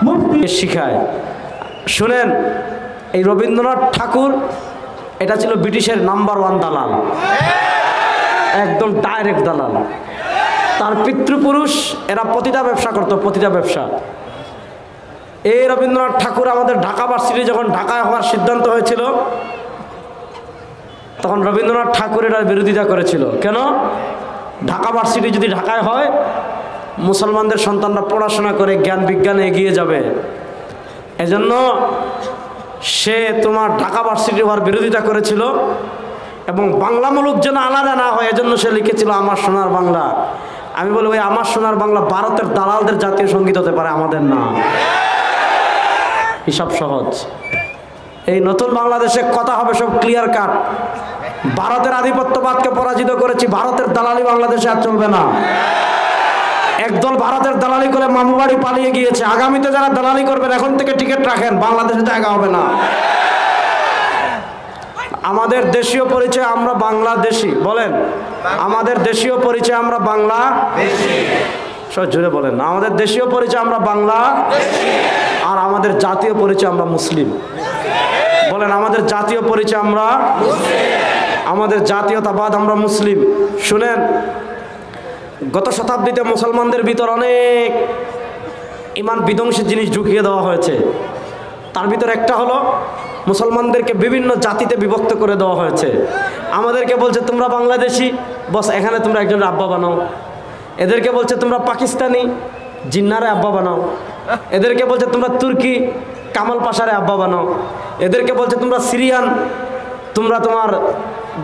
মুফতি শিখায়। শুনেন, এই রবীন্দ্রনাথ ঠাকুর এটা ছিল ব্রিটিশের নাম্বার 1 দালাল, একদম ডাইরেক্ট দালাল। তার পিতৃপুরুষ এরা প্রতিটা ব্যবসা করতো, প্রতিটা ব্যবসা। এই রবীন্দ্রনাথ ঠাকুর আমাদের ঢাকা ভার্সিটি যখন ঢাকায় হওয়ার সিদ্ধান্ত হয়েছিল, তখন রবীন্দ্রনাথ ঠাকুর এটার বিরোধিতা করেছিল। কেন? ঢাকা ভার্সিটি যদি ঢাকায় হয়, মুসলমানদের সন্তানরা পড়াশোনা করে জ্ঞান বিজ্ঞানে এগিয়ে যাবে। এজন্য সে তোমার ঢাকা ভার্সিটি হওয়ার বিরোধিতা করেছিল, এবং বাংলা মুলুক যেন আলাদা না হয় এজন্য সে লিখেছিল আমার সোনার বাংলা। আমি বলি, ওই আমার সোনার বাংলা ভারতের দালালদের জাতীয় সঙ্গীত হতে পারে, আমাদের না। হিসাব সহজ। এই নতুন বাংলাদেশে কথা হবে সব ক্লিয়ার কাট। ভারতের আধিপত্যবাদকে পরাজিত করেছি, ভারতের দালালি বাংলাদেশে আর চলবে না। একদল ভারতের দালালি করে মামু বাড়ি পালিয়ে গিয়েছে। আগামীতে যারা দালালি করবেন এখন থেকে টিকিট রাখেন, বাংলাদেশে জায়গা হবে না। আমাদের দেশীয় পরিচয় আমরা বাংলাদেশি। বলেন, আমাদের দেশীয় পরিচয় আমরা বাংলাদেশি। সব জোরে বলেন না। আমাদের দেশীয় পরিচয় আমরা বাংলাদেশি, আর আমাদের জাতীয় পরিচয় আমরা মুসলিম। বলেন, আমাদের জাতীয় পরিচয় আমরা মুসলিম, আমাদের জাতীয়তাবাদ আমরা মুসলিম। শুনেন, গত শতাব্দীতে মুসলমানদের ভিতর অনেক ইমান বিধ্বংসী জিনিস ঢুকিয়ে দেওয়া হয়েছে। তার ভিতর একটা হলো মুসলমানদেরকে বিভিন্ন জাতিতে বিভক্ত করে দেওয়া হয়েছে। আমাদেরকে বলছে তোমরা বাংলাদেশি, বস এখানে তোমরা একজনের আব্বা বানাও। এদেরকে বলছে তোমরা পাকিস্তানি, জিন্নারে আব্বা বানাও। এদেরকে বলছে তোমরা তুর্কি, কামাল পাশারে আব্বা বানাও। এদেরকে বলছে তোমরা সিরিয়ান, তোমরা তোমার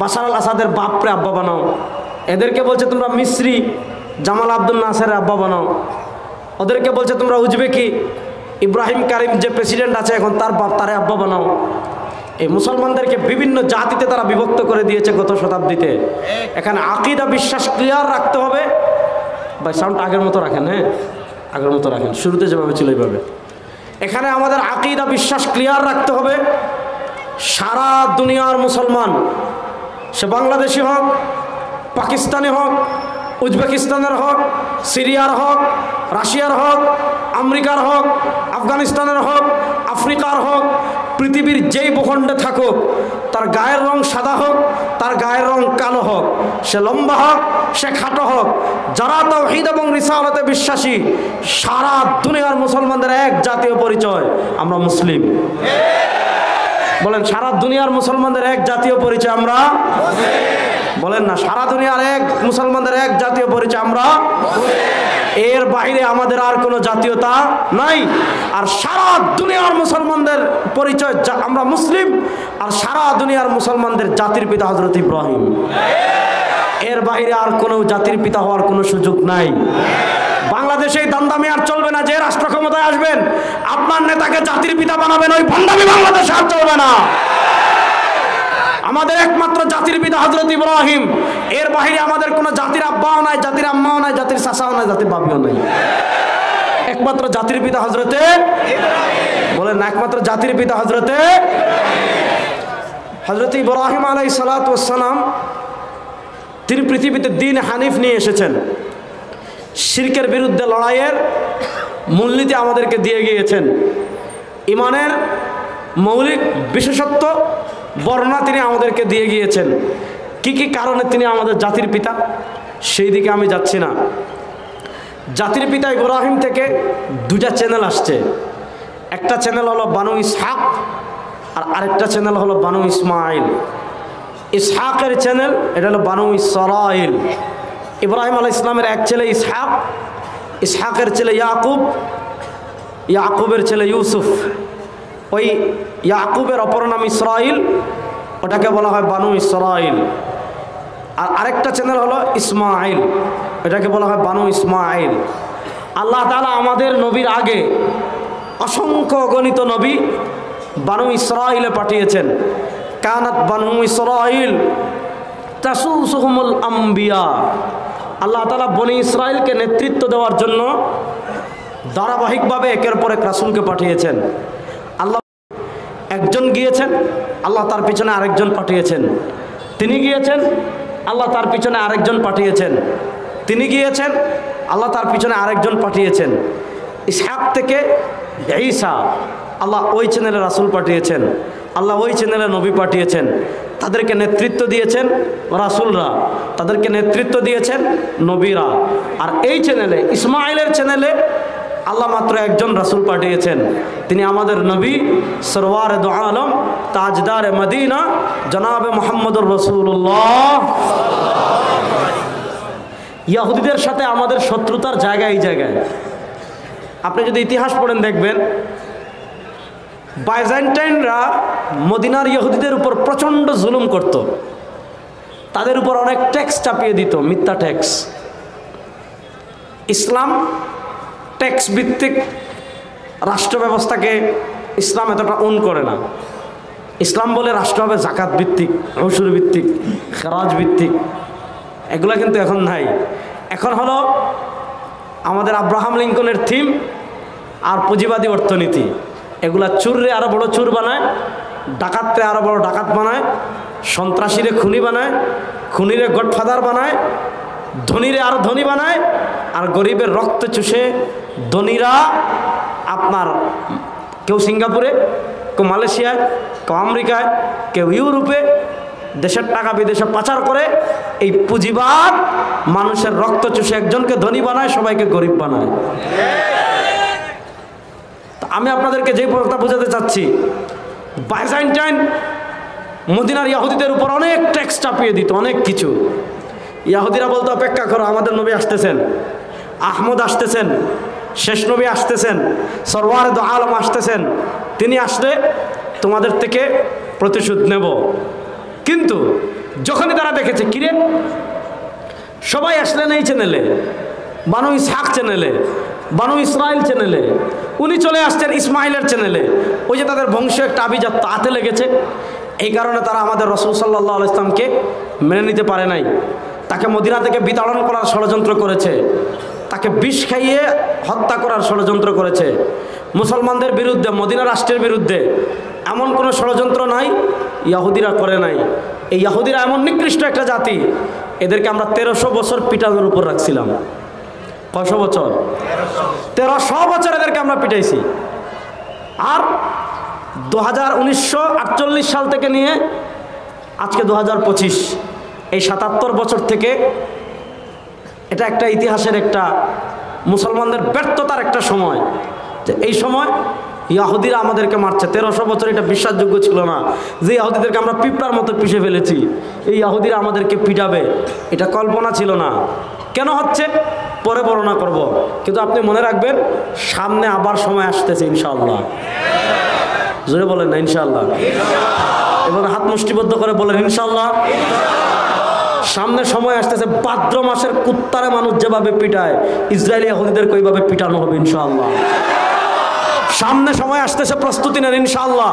বাশার আল আসাদের বাপরে আব্বা বানাও। এদেরকে বলছে তোমরা মিস্রি, জামাল আব্দুল নাসের আব্বা বানাও। ওদেরকে বলছে তোমরা উজবেকি, ইব্রাহিম কারিম যে প্রেসিডেন্ট আছে এখন তার বাপ, তারে আব্বা বানাও। এই মুসলমানদেরকে বিভিন্ন জাতিতে তারা বিভক্ত করে দিয়েছে গত শতাব্দীতে। এখানে আকীদা বিশ্বাস ক্লিয়ার রাখতে হবে। ভাই সাউন্ড আগের মতো রাখেন, হ্যাঁ আগের মতো রাখেন, শুরুতে যেভাবে ছিল এইভাবে। এখানে আমাদের আকীদা বিশ্বাস ক্লিয়ার রাখতে হবে। সারা দুনিয়ার মুসলমান, সে বাংলাদেশি হোক, পাকিস্তানি হোক, উজবেকিস্তানের হোক, সিরিয়ার হোক, রাশিয়ার হোক, আমেরিকার হোক, আফগানিস্তানের হোক, আফ্রিকার হোক, পৃথিবীর যেই ভূখণ্ডে থাকুক, তার গায়ের রং সাদা হোক, তার গায়ের রং কালো হোক, সে লম্বা হোক, সে খাটো হোক, যারা তাওহীদ এবং রিসালাতে বিশ্বাসী, সারা দুনিয়ার মুসলমানদের এক জাতীয় পরিচয়, আমরা মুসলিম। বলেন, সারা দুনিয়ার মুসলমানদের এক জাতীয় পরিচয় আমরা মুসলিম। বলেন না, সারা দুনিয়ার এক মুসলমানদের এক জাতীয় পরিচয় আমরা মুসলিম। এর বাইরে আমাদের আর কোনো জাতীয়তা নাই। আর সারা দুনিয়ার মুসলমানদের পরিচয় আমরা মুসলিম, আর সারা দুনিয়ার মুসলমানদের জাতির পিতা হযরত ইব্রাহিম। এর বাইরে আর কোনো জাতির পিতা হওয়ার কোনো সুযোগ নাই। বাংলাদেশে এই দান্দামি আর চলবে না। যে রাষ্ট্র ক্ষমতায় আসবেন আপনার নেতাকে জাতির পিতা বানাবেন, ওই ভণ্ডামি বাংলাদেশে আর চলবে না। আমাদের একমাত্র জাতির পিতা হযরত ইব্রাহিম। এর বাইরে আমাদের কোনো জাতির আব্বাও নাই, জাতির আম্মাও নাই, জাতির চাচাও নাই, জাতির বাবিও নাই। একমাত্র জাতির পিতা হযরতে ইব্রাহিম। বলেন না, একমাত্র জাতির পিতা হযরতে হযরত ইব্রাহিম আলাইহিস সালাতু ওয়াস সালাম। তিনি পৃথিবীতে দ্বীন হানিফ নিয়ে এসেছেন। শিরকের বিরুদ্ধে লড়াইয়ের মূলনীতি আমাদেরকে দিয়ে গিয়েছেন। ইমানের মৌলিক বিশেষত্ব বর্ণনা তিনি আমাদেরকে দিয়ে গিয়েছেন। কি কি কারণে তিনি আমাদের জাতির পিতা, সেই দিকে আমি যাচ্ছি না। জাতির পিতা ইব্রাহিম থেকে দুটা চ্যানেল আসছে। একটা চ্যানেল হলো বানু ইসহাক, আর আরেকটা চ্যানেল হলো বানু ইসমাইল। ইসহাকের চ্যানেল এটা হলো বানু ইসরাইল। ইব্রাহিম আলাইহিস সালামের এক ছেলে ইসহাক, ইসহাকের ছেলে ইয়াকুব, ইয়াকুবের ছেলে ইউসুফ। ওই ইয়াকুবের অপর নাম ইসরাইল, ওটাকে বলা হয় বানু ইসরাইল। আর আরেকটা চ্যানেল হলো ইসমাইল, এটাকে বলা হয় বানু ইসমাইল। আল্লাহ তাআলা আমাদের নবীর আগে অসংখ্য অগণিত নবী বানু ইসরাইলে পাঠিয়েছেন। কানাত বানু ইসরাইল তাসুসুহুমুল আম্বিয়া। আল্লাহ তাআলা বনি ইসরাইলকে নেতৃত্ব দেওয়ার জন্য ধারাবাহিকভাবে একের পর এক রাসূলকে পাঠিয়েছেন। আল্লাহ একজন গিয়েছেন, আল্লাহ তার পিছনে আরেকজন পাঠিয়েছেন। তিনি গিয়েছেন, আল্লাহ তার পিছনে আরেকজন পাঠিয়েছেন। তিনি গিয়েছেন, আল্লাহ তার পিছনে আরেকজন পাঠিয়েছেন। ইসহাক থেকে ঈসা, আল্লাহ ওই চ্যানেলে রাসূল পাঠিয়েছেন, আল্লাহ ওই চ্যানেলে নবী পাঠিয়েছেন, তাদেরকে নেতৃত্ব দিয়েছেন রাসূলরা, তাদেরকে নেতৃত্ব দিয়েছেন নবীরা। আর এই চ্যানেলে, ইসমাইলের চ্যানেলে আল্লাহ মাত্র একজন রাসূল পাঠিয়েছেন, তিনি আমাদের নবী সরওয়ার দু আলম তাজদার মদিনা জনাবে মুহাম্মদুর রাসূলুল্লাহ। ইহুদিদের সাথে আমাদের শত্রুতার জায়গা এই জায়গায়। আপনি যদি ইতিহাস পড়েন দেখবেন বাইজেন্টাইনরা মদিনার ইহুদিদের উপর প্রচণ্ড জুলুম করত, তাদের উপর অনেক ট্যাক্স চাপিয়ে দিত, মিথ্যা ট্যাক্স। ইসলাম ট্যাক্স ভিত্তিক রাষ্ট্র ব্যবস্থাকে ইসলাম এতটা অন করে না। ইসলাম বলে রাষ্ট্র হবে জাকাত ভিত্তিক, ঔষুর ভিত্তিক, খেরাজ ভিত্তিক, এগুলো কিন্তু এখন নাই। এখন হলো আমাদের আব্রাহাম লিঙ্কনের থিম আর পুঁজিবাদী অর্থনীতি। এগুলা চুররে আরো বড় চুর বানায়, ডাকাতরে আরো বড় ডাকাত বানায়, সন্ত্রাসীরে খুনি বানায়, খুনিরে গডফাদার বানায়, ধনীরে আরো ধনী বানায়, আর গরিবের রক্ত চুষে ধনীরা আপনার কেউ সিঙ্গাপুরে, কেউ মালয়েশিয়ায়, কেউ আমেরিকায়, কেউ ইউরোপে দেশের টাকা বিদেশে পাচার করে। এই পুঁজিবাদ মানুষের রক্ত চুষে একজনকে ধনী বানায়, সবাইকে গরিব বানায়। আমি আপনাদেরকে যে কথা বোঝাতে চাচ্ছি, বাইজেন্টাইন মদিনার ইহুদিদের উপর অনেক ট্যাক্স চাপিয়ে দিত, অনেক কিছু। ইহুদিরা বলতো অপেক্ষা করো, আমাদের নবী আসতেছেন, আহমদ আসতেছেন, শেষ নবী আসতেছেন, সরওয়ার দু আলম আসতেছেন, তিনি আসলে তোমাদের থেকে প্রতিশোধ নেব। কিন্তু যখনই তারা দেখেছে কিরে সবাই আসলেন এই চ্যানেলে, বানু ইসহাক চ্যানেলে, বানু ইসরাইল চ্যানেলে, উনি চলে আসছেন ইসমাইলের চ্যানেলে, ওই যে তাদের বংশ একটা আভিজাত্য আতে লেগেছে। এই কারণে তারা আমাদের রাসূল সাল্লাল্লাহু আলাইহি ইসলামকে মেনে নিতে পারে নাই, তাকে মদিনা থেকে বিতাড়ন করার ষড়যন্ত্র করেছে, তাকে বিষ খাইয়ে হত্যা করার ষড়যন্ত্র করেছে। মুসলমানদের বিরুদ্ধে, মদিনা রাষ্ট্রের বিরুদ্ধে এমন কোনো ষড়যন্ত্র নাই ইহুদিরা করে নাই। এই ইহুদিরা এমন নিকৃষ্ট একটা জাতি, এদেরকে আমরা 1300 বছর পিটানোর উপর রাখছিলাম। কয়শো বছর? 1300 বছর এদেরকে আমরা পিটাইছি। আর 1948 সাল থেকে নিয়ে আজকে 2025, এই 77 বছর থেকে এটা একটা ইতিহাসের একটা মুসলমানদের ব্যর্থতার একটা সময়, যে এই সময় ইহুদিরা আমাদেরকে মারছে। 1300 বছর এটা বিশ্বাসযোগ্য ছিল না যে ইহুদিদেরকে আমরা পিঁপড়ার মতো পিষে ফেলেছি, এই ইহুদিরা আমাদেরকে পিটাবে, এটা কল্পনা ছিল না। কেন হচ্ছে পরে বর্ণনা করব, কিন্তু আপনি মনে রাখবেন সামনে আবার সময় আসতেছে ইনশাআল্লাহ। জোরে বলেন না ইনশাআল্লাহ। এবং হাত মুষ্টিবদ্ধ করে বলেন ইনশাআল্লাহ। সামনে সময় আসতেছে, ভাদ্র মাসের কুত্তারে মানুষ যেভাবে পিটায় ইসরায়েলি ইহুদিদেরকে ওইভাবে পিটানো হবে ইনশাআল্লাহ। সামনে সময় আসতেছে, প্রস্তুতি নেন ইনশাআল্লাহ।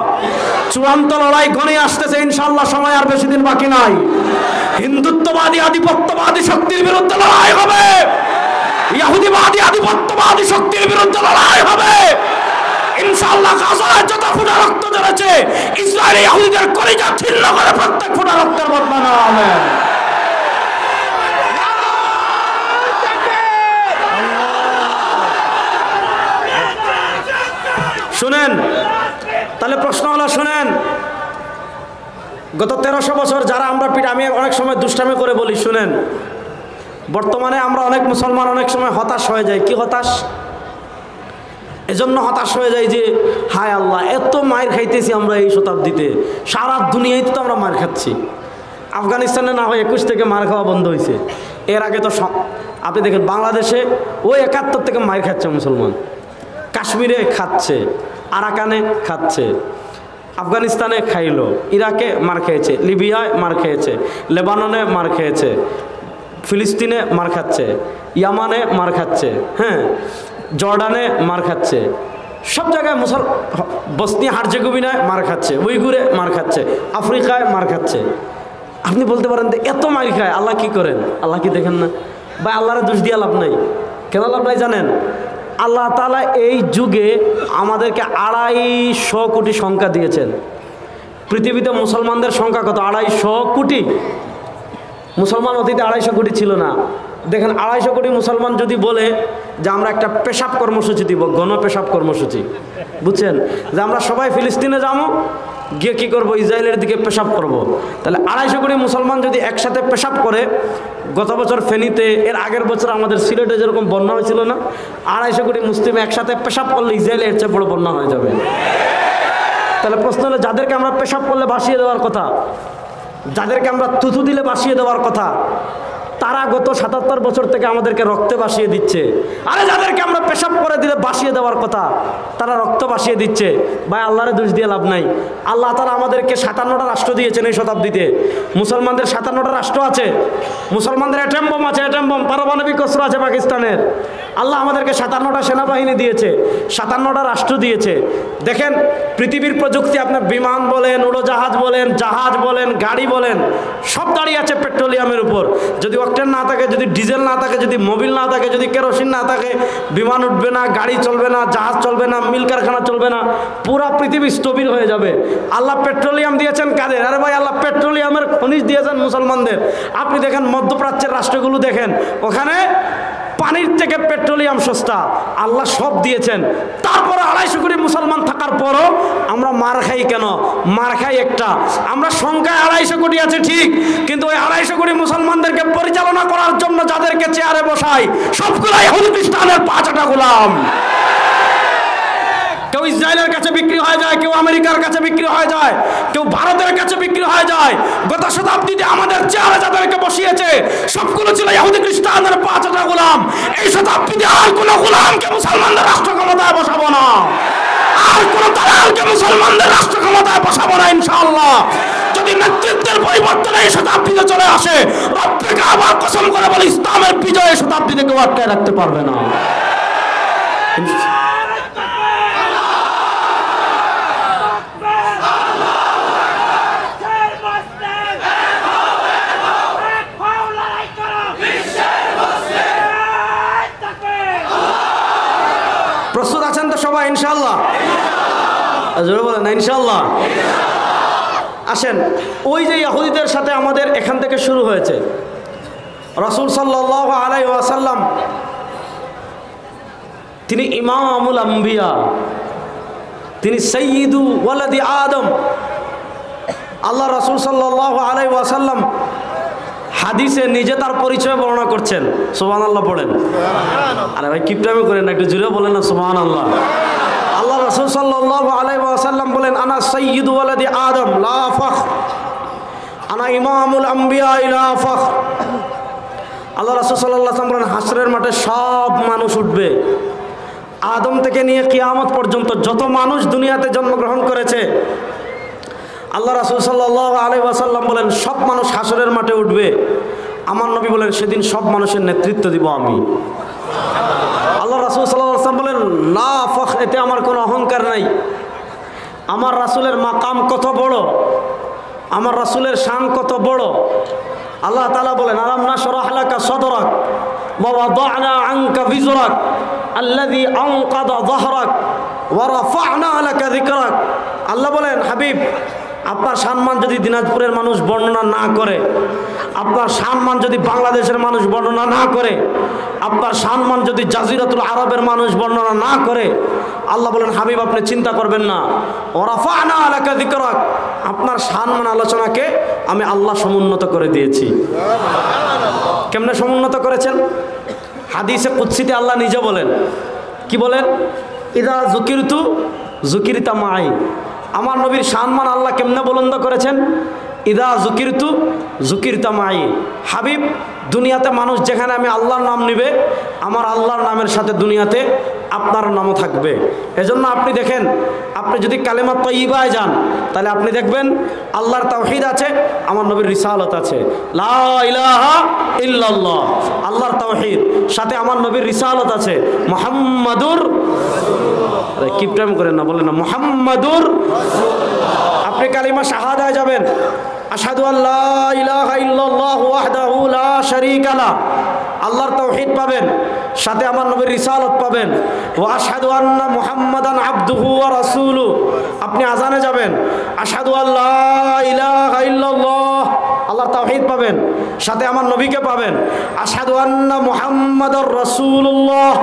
চূড়ান্ত লড়াই ঘনিয়ে আসতেছে ইনশাআল্লাহ, সময় আর বেশি দিন বাকি নাই। হিন্দুত্ববাদী আধিপত্যবাদী শক্তির বিরুদ্ধে লড়াই হবে, ইহুদিবাদী আধিপত্যবাদী শক্তির বিরুদ্ধে লড়াই হবে ইনশাআল্লাহ। গাজায় যত ফোঁটা রক্ত ঝরেছে, ইসরায়েলি ইহুদিদের কলিজা ছিন্ন করে প্রত্যেক ফোঁটা রক্তের বদলা নেওয়া হবে। শুনেন, তাহলে প্রশ্ন হলো, শুনেন, গত 1300 বছর যারা আমরা আমি অনেক সময় দুষ্টামি করে বলি, শুনেন, বর্তমানে আমরা অনেক মুসলমান অনেক সময় হতাশ হয়ে যাই। কি হতাশ? এজন্য হতাশ হয়ে যাই যে হায় আল্লাহ, এত মায়ের খাইতেছি আমরা এই শতাব্দীতে, সারা দুনিয়াতে তো আমরা মার খাচ্ছি। আফগানিস্তানে না হয় 21 থেকে মার খাওয়া বন্ধ হয়েছে, এর আগে তো আপনি দেখেন বাংলাদেশে ওই 71 থেকে মার খাচ্ছে মুসলমান, কাশ্মীরে খাচ্ছে, আরাকানে খাচ্ছে, আফগানিস্তানে খাইলো, ইরাকে মার খেয়েছে, লিবিয়ায় মার খেয়েছে, লেবাননে মার খেয়েছে, ফিলিস্তিনে মার খাচ্ছে, ইয়ামানে মার খাচ্ছে, হ্যাঁ, জর্ডানে মার খাচ্ছে, সব জায়গায় বসনিয়া হার্জেগোভিনায় মার খাচ্ছে, উইগুরে মার খাচ্ছে, আফ্রিকায় মার খাচ্ছে। আপনি বলতে পারেন এত মার খায় আল্লাহ কি করেন? আল্লাহ কি দেখেন না? ভাই আল্লাহরে দোষ দিয়ে লাভ নাই। কেন লাভ নাই জানেন? আল্লাহ তাআলা এই যুগে আমাদেরকে 250 কোটি সংখ্যা দিয়েছেন। পৃথিবীতে মুসলমানদের সংখ্যা কত? 250 কোটি। মুসলমান অতীতে 250 কোটি ছিল না, দেখেন 250 কোটি মুসলমান যদি বলে যে আমরা একটা পেশাব কর্মসূচি দিব, গণ পেশাব কর্মসূচি, বুঝছেন, যে আমরা সবাই ফিলিস্তিনে যাবো, গিয়ে কী করবো, ইসরায়েলের দিকে পেশাব করব। তাহলে 250 কোটি মুসলমান যদি একসাথে পেশাব করে, গত বছর ফেনীতে, এর আগের বছর আমাদের সিলেটে যেরকম বন্যা হয়েছিল না, 250 কোটি মুসলিম একসাথে পেশাব করলে ইসরায়েলে এর চেয়ে বড় বন্যা হয়ে যাবে। তাহলে প্রশ্ন হলো, যাদেরকে আমরা পেশাব করলে ভাসিয়ে দেওয়ার কথা, যাদেরকে আমরা থুথু দিলে ভাসিয়ে দেওয়ার কথা, তারা গত 77 বছর থেকে আমাদেরকে রক্তে ভাসিয়ে দিচ্ছে। আরে যাদেরকে আমরা পেশাব করে দিলে ভাসিয়ে দেওয়ার কথা, তারা রক্ত ভাসিয়ে দিচ্ছে। ভাই, আল্লাহরে দোষ দিয়ে লাভ নাই। আল্লাহ তাআলা আমাদেরকে 57টা রাষ্ট্র দিয়েছেন এই শতাব্দীতে। মুসলমানদের 57টা রাষ্ট্র আছে, মুসলমানদের অ্যাটম বোম আছে, অ্যাটম বোম, পারমাণবিক অস্ত্র আছে পাকিস্তানের। আল্লাহ আমাদেরকে 57টা সেনাবাহিনী দিয়েছে, 57টা রাষ্ট্র দিয়েছে। দেখেন পৃথিবীর প্রযুক্তি, আপনার বিমান বলেন, উড়োজাহাজ বলেন, জাহাজ বলেন, গাড়ি বলেন, সব দাঁড়িয়ে আছে পেট্রোলিয়ামের উপর। যদি অক্টেন না থাকে, যদি ডিজেল না থাকে, যদি মোবিল না থাকে, যদি কেরোসিন না থাকে, বিমান উঠবে না, গাড়ি চলবে না, জাহাজ চলবে না, মিল কারখানা চলবে না, পুরা পৃথিবী স্থবির হয়ে যাবে। আল্লাহ পেট্রোলিয়াম দিয়েছেন কাদের? আরে ভাই, আল্লাহ পেট্রোলিয়ামের খনিজ দিয়েছেন মুসলমানদের। আপনি দেখেন মধ্যপ্রাচ্যের রাষ্ট্রগুলো দেখেন, ওখানে পানির থেকে পেট্রোলিয়াম সস্তা। আল্লাহ সব দিয়েছেন, তারপরে 250 কোটি মুসলমান থাকার পরও আমরা মার খাই কেন? মার খাই একটা, আমরা সংখ্যায় 250 কোটি আছে ঠিক, কিন্তু ওই 250 কোটি মুসলমানদেরকে পরিচালনা করার জন্য যাদেরকে চেয়ারে বসাই, সবগুলাই ইহুদি খ্রিস্টানের পাঁচটা গোলাম। কেউ ইসরায়েলের কাছে বিক্রি হয়ে যায়, কেউ আমেরিকার কাছে বিক্রি হয়ে যায়, কেউ ভারতের কাছে বিক্রি হয়ে যায়। গত শতাব্দীতে আমাদের চেয়ারে যাদেরকে বসিয়েছে সবগুলো ছিল ইহুদি খ্রিস্টানদের পাঁচটা গোলাম। এই শতাব্দীতে আর কোন গোলামকে মুসলমানদের রাষ্ট্র ক্ষমতায় বসাবো না, আর কোন দালালকে মুসলমানদের রাষ্ট্র ক্ষমতায় বসাবো না ইনশাআল্লাহ। যদি নেতৃত্বের পরিবর্তন এই শতাব্দীতে চলে আসে, রব্বে কাবার কসম করে বলে, ইসলামের বিজয় এই শতাব্দীতে কেউ আটকায় রাখতে পারবে না। প্রস্তুত আছেন তো সবাই ইনশাআল্লাহ? জোরে বলেন না ইনশাআল্লাহ। আসেন, ওই যে ইহুদিদের সাথে আমাদের এখান থেকে শুরু হয়েছে। রাসূল সাল্লাল্লাহু আলাইহি ওয়াসাল্লাম তিনি ইমামুল আম্বিয়া, তিনি সাইয়্যিদু ওয়ালাদি আদম। আল্লাহ রাসূল সাল্লাল্লাহু আলাইহি ওয়াসাল্লাম হাদিসে নিজে তার পরিচয় বর্ণনা করছেন। সুবহানাল্লাহ পড়েন। আরে ভাই কিপটামি করেন না, একটু জোরে বলেন না সুবহানাল্লাহ। আল্লাহ রাসূল সাল্লাল্লাহু আলাইহি ওয়াসাল্লাম বলেন, আনা সাইয়্যিদু ওয়ালাদি আদম লা ফখর, আনা ইমামুল আম্বিয়া লা ফখর। আল্লাহ রাসূল সাল্লাল্লাহু আলাইহি ওয়াসাল্লাম বলেন, হাসরের মাঠে সব মানুষ উঠবে, আদম থেকে নিয়ে কিয়ামত পর্যন্ত যত মানুষ দুনিয়াতে জন্মগ্রহণ করেছে, আল্লাহ রাসূল সাল্লাল্লাহু আলাইহি ওয়াসাল্লাম বলেন সব মানুষ হাসরের মাঠে উঠবে। আমার নবী বলেন, সেদিন সব মানুষের নেতৃত্ব দিব আমি। আল্লাহ রাসূল সাল্লাল্লাহু আলাইহি ওয়াসাল্লাম বলেন, লা ফখর, এতে আমার কোনো অহংকার নাই। আমার রাসূলের মাকাম কত বড়, আমার রাসূলের শান কত বড়। আল্লাহ তাআলা বলেন, আলাম নাশরাহ লাকা সাদরাক ওয়া ওয়াদা'না আনকা বিজরাক আল্লাযী আনকাযা যাহরাক ওয়া রাফা'না লাকা যিকরাক। আল্লাহ বলেন, হাবিব, আপনার সম্মান যদি দিনাজপুরের মানুষ বর্ণনা না করে, আপনার সম্মান যদি বাংলাদেশের মানুষ বর্ণনা না করে, আপনার সম্মান যদি জাজিরাতুল আরবের মানুষ বর্ণনা না করে, আল্লাহ বলেন, হাবিব আপনি চিন্তা করবেন না, ওয়ারাফা'না লাকা যিকরাক, আপনার সম্মান আলোচনাকে আমি আল্লাহ সমুন্নত করে দিয়েছি। কেমনে সমুন্নত করেছেন? হাদিসে কুদসিতে আল্লাহ নিজে বলেন, কি বলেন? ইযা যুকিরতু যুকিরতা মাই। আমার নবীর সম্মান আল্লাহ কেমনে বুলন্দ করেছেন? ইদা যুকিরতু যুকিরতা মাই। হাবিব, দুনিয়াতে মানুষ যেখানে আমি আল্লাহর নাম নিবে, আমার আল্লাহর নামের সাথে দুনিয়াতে আপনার নামও থাকবে। এজন্য আপনি দেখেন, আপনি যদি কালেমা তয়্যিবায় যান, তাহলে আপনি দেখবেন আল্লাহর তাওহীদ আছে, আমার নবীর রিসালাত আছে। লা ইলাহা ইল্লাল্লাহ, আল্লাহর তাওহীদ, সাথে আমার নবীর রিসালাত আছে। মুহাম্মাদুর, আরে কিপটাম করেন না, বলেন না মুহাম্মাদুর। আপনি কালিমা শাহাদায় যাবেন, আশহাদু আল্লা ইলাহা ইল্লাল্লাহু ওয়াহদাহু লা শারীকা লাহ, আল্লাহর তাওহীদ পাবেন, সাথে আমার নবীর রিসালাত পাবেন। ওয়া আশহাদু আন্না মুহাম্মাদান আবদুহু ওয়া রাসূলুহু। আপনি আজানে যাবেন, আশহাদু আল্লা ইলাহা ইল্লাল্লাহ, আল্লাহর তাওহীদ পাবেন। পাবেন, সাথে আমার নবীকে পাবেন। আশহাদু আন্না মুহাম্মাদুর রাসূলুল্লাহ,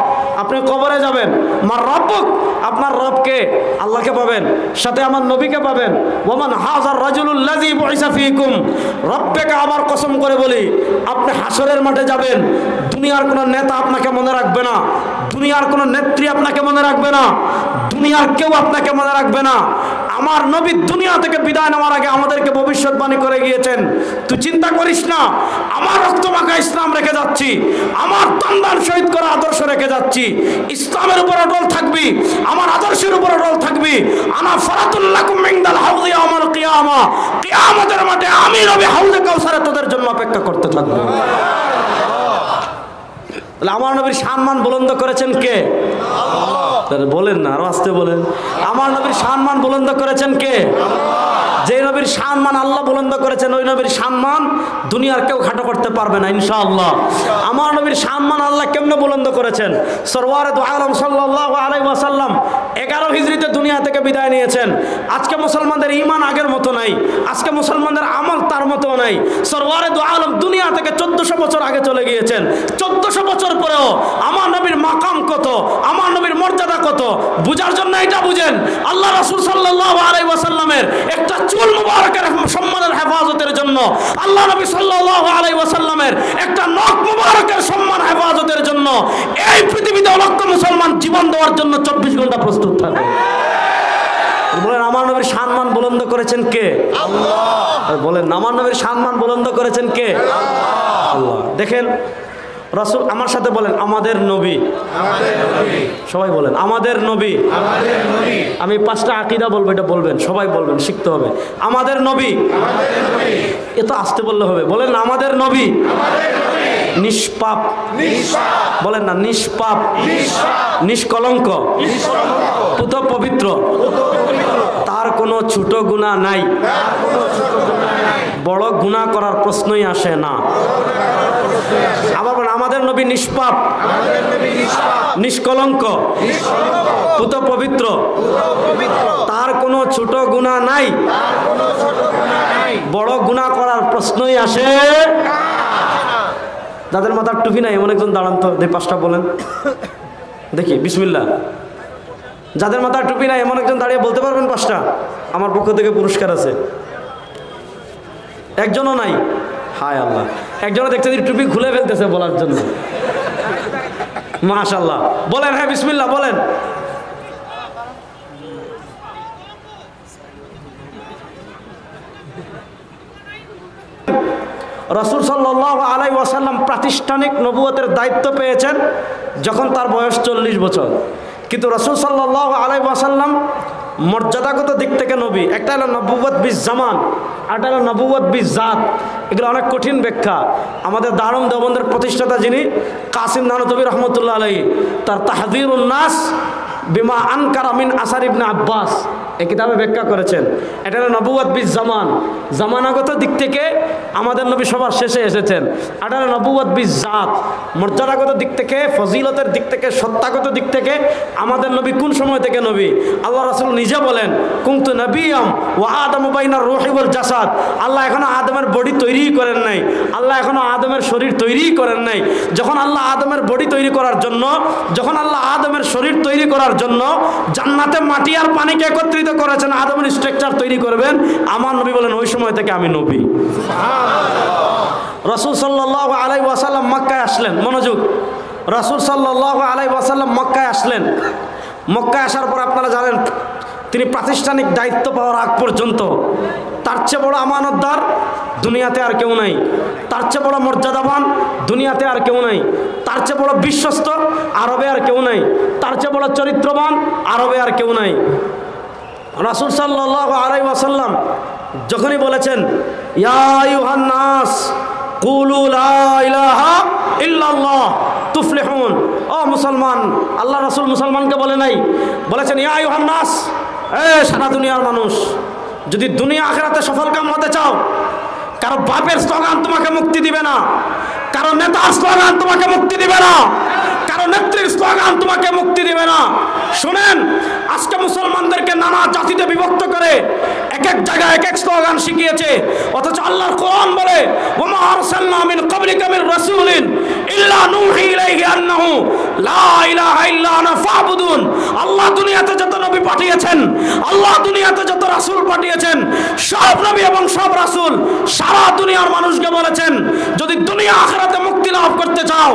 আপনি কবরে যাবেন, মা রাব্বুক, আপনার রবকে আল্লাহকে পাবেন, সাথে আমার নবীকে পাবেন। ওয়ামান হাযার রাজুলুল্লাযী বুইসা ফীকুম, রব্বেকে আবার কসম করে বলি, আপনি হাসরের মাঠে যাবেন, দুনিয়ার কোনো নেতা আপনাকে মনে রাখবে না, দুনিয়ার কোনো নেত্রী আপনাকে মনে রাখবে না, দুনিয়ার কেউ আপনাকে মনে রাখবে না। আমার নবী দুনিয়া থেকে বিদায় নেওয়ার আগে আমাদেরকে ভবিষ্যৎবাণী করে গিয়েছেন, তুই চিন্তা করিস না, আমার রক্তমাখা ইসলাম রেখে যাচ্ছি, আমার তন্দান শহীদ করা আদর্শ রেখে যাচ্ছি, ইসলামের উপর অটল থাকবি, আমার আদর্শের উপর অটল থাকবি। আনা ফারাতুল্লাকুম মিনদাল হাউযি ইয়াউমাল কিয়ামা, কিয়ামতের মাঠে আমি নবী হাউজে কাউসারে তোদের জন্য অপেক্ষা করতে থাকব। আমার নবীর সম্মান বুলন্দ করেছেন কে? বলেন না, আরো আসতে বলেন। আমার নবীর সম্মান বুলন্দ করেছেন কে? যে নবীর সম্মান আল্লাহ বুলন্দ করেছেন, ওই নবীর সম্মান দুনিয়ার কেউ খাটো করতে পারবে না ইনশাআল্লাহ। আমার নবীর সম্মান আল্লাহ কেমনে বুলন্দ করেছেন? সরওয়ারে দু আলম সাল্লাল্লাহু আলাইহি ওয়াসাল্লাম 11 হিজরিতে দুনিয়া থেকে বিদায় নিয়েছেন। আজকে মুসলমানদের ঈমান আগের মতো নাই, আজকে মুসলমানদের আমল তার মতো নাই। সরওয়ারে দু আলম দুনিয়া থেকে 1400 বছর আগে চলে গিয়েছেন। 1400 বছর পরেও আমার নবীর মাকাম কত, আমার নবীর মর্যাদা কত, বুঝার জন্য এটা বুঝেন, আল্লাহ রাসূল সাল্লাল্লাহু আলাইহি ওয়াসাল্লামের একটা চুল মুবারকের সম্মানের হেফাজতের জন্য, আল্লাহ নবী সাল্লাল্লাহু আলাইহি ওয়াসাল্লামের একটা নখ মুবারকের সম্মান হেফাজতের জন্য এই পৃথিবীতে লক্ষ মুসলমান জীবন দেওয়ার জন্য 24 ঘন্টা প্রস্তুত থাকবে। বলেন আমার নবীর সম্মান বুলন্দ করেছেন কে? আল্লাহ। বলেন আমার নবীর সম্মান বুলন্দ করেছেন কে? আল্লাহ। দেখেন রাসূল, আমার সাথে বলেন আমাদের নবী, সবাই বলেন আমাদের নবী। আমি 5টা আকীদা বলবো, এটা বলবেন, সবাই বলবেন, শিখতে হবে। আমাদের নবী, এত আসতে বললে হবে। বলেন আমাদের নবী নিষ্পাপ, বলেন না নিষ্পাপ, নিষ্কলঙ্ক, পুত পবিত্র, তার কোনো ছোট গুনাহ নাই, বড় গুনাহ করার প্রশ্নই আসে না। আবার বলেন আমাদের নবী নিষ্পাপ, নিষ্কলঙ্ক, পুত পবিত্র, তার কোনো ছোট গুনাহ নাই, বড় গুনাহ করার প্রশ্নই আসে। যাদের মাথার টুপি নাই এমন একজন দাঁড়ান তো, 5টা বলেন দেখি, বিসমিল্লাহ। যাদের মাথার টুপি নাই এমন একজন দাঁড়িয়ে বলতে পারবেন 5টা? আমার পক্ষ থেকে পুরস্কার আছে। একজনও নাই, হায় আল্লাহ। একজনও দেখতে টুপি খুলে ফেলতেছে বলার জন্য, মাশাআল্লাহ। বলেন হ্যাঁ বিসমিল্লাহ বলেন। রাসূল সাল্লাল্লাহু আলাইহি ওয়াসাল্লাম প্রাতিষ্ঠানিক নবুয়তের দায়িত্ব পেয়েছেন যখন তার বয়স 40 বছর। কিন্তু রাসূল সাল্লাল্লাহু আলাইহি ওয়াসাল্লাম মর্যাদাগত দিক থেকে নবী, একটা হলো নবুয়ত বিজ জামান, আরেকটা হলো নবুয়ত বিজ জাত। এগুলো অনেক কঠিন ব্যাখ্যা। আমাদের দারুম দেওবন্দের প্রতিষ্ঠাতা যিনি কাসিম নানতবী রহমতুল্লাহ আলাইহি, তার তাহযীরুন নাস বিমা আনকারা মিন আসার ইবনে আব্বাস এই কিতাবে ব্যাখ্যা করেছেন। এটা হলো নবুয়ত বিজ জামান, জামানাগত দিক থেকে আমাদের নবী সবার শেষে এসেছেন। আর এটা হলো নবুয়ত বিজ জাত, মর্যাদাগত দিক থেকে, ফজিলতের দিক থেকে, সত্তাগত দিক থেকে আমাদের নবী কোন সময় থেকে নবী? আল্লাহ রাসূল নিজে বলেন কুনতু নবিয়্যাম ওয়া আদামু বাইনার রূহি ওয়াল জাসাদ। আল্লাহ এখনো আদমের বডি তৈরি করেন নাই, আল্লাহ এখনো আদমের শরীর তৈরি করেন নাই। যখন আল্লাহ আদমের বডি তৈরি করার জন্য, যখন আল্লাহ আদমের শরীর তৈরি করার জন্য জান্নাতে মাটি আর পানিকে একত্রিত করেছেন, আদমের স্ট্রাকচার তৈরি করবেন, আমার নবী বলেন ওই সময় থেকে আমি নবী। রাসূল সাল্লাল্লাহু আলাইহি ওয়াসাল্লাম মক্কায় আসলেন, মনোযোগ, রাসূল সাল্লাল্লাহু আলাইহি ওয়াসাল্লাম মক্কায় আসলেন। মক্কায় আসার পর আপনারা জানেন তিনি প্রাতিষ্ঠানিক দায়িত্ব পাওয়ার আগ পর্যন্ত তার চেয়ে বড় আমানতদার দুনিয়াতে আর কেউ নাই, তার চেয়ে বড় মর্যাদাবান দুনিয়াতে আর কেউ নাই, তার চেয়ে বড় বিশ্বস্ত আরবে আর কেউ নাই, তার চেয়ে বড় চরিত্রবান আরবে আর কেউ নাই। রাসূল সাল্লাল্লাহু আলাইহি ওয়াসাল্লাম যখনই বলেছেন ইয়া আইয়ুহান নাস কুলু লা ইলাহা ইল্লাল্লাহ তুফলিহুন, ও মুসলমান, আল্লাহ রাসূল মুসলমানকে বলে নাই, বলেছেন ইয়া আইয়ুহান নাস, সারা দুনিয়ার মানুষ, যদি দুনিয়া আখিরাতে সফলকাম হতে চাও, কারো বাপের স্লোগান তোমাকে মুক্তি দিবে না, কারো নেতার স্লোগান তোমাকে মুক্তি দিবে না, কারো নেত্রীর স্লোগান তোমাকে মুক্তি দিবে না। শুনেন, আজকে মুসলমানদেরকে নানা জাতিতে বিভক্ত করে এক এক জায়গায় এক এক স্লোগান শিখিয়েছে, অথচ আল্লাহর কোরআন বলে ওমা আরসালনা মিন ক্বাবলিকা মির রাসূলিন ইল্লা নূহি ইলাইহি আন্নাহু লা ইলাহা ইল্লা আনা ফাবুদুন। আল্লাহ দুনিয়াতে যত নবী পাঠিয়েছেন, আল্লাহ দুনিয়াতে যত রাসূল পাঠিয়েছেন, সব নবী এবং সব রাসূল সারা দুনিয়ার মানুষকে বলেছেন, যদি দুনিয়া আখিরাতে মুক্তি লাভ করতে চাও,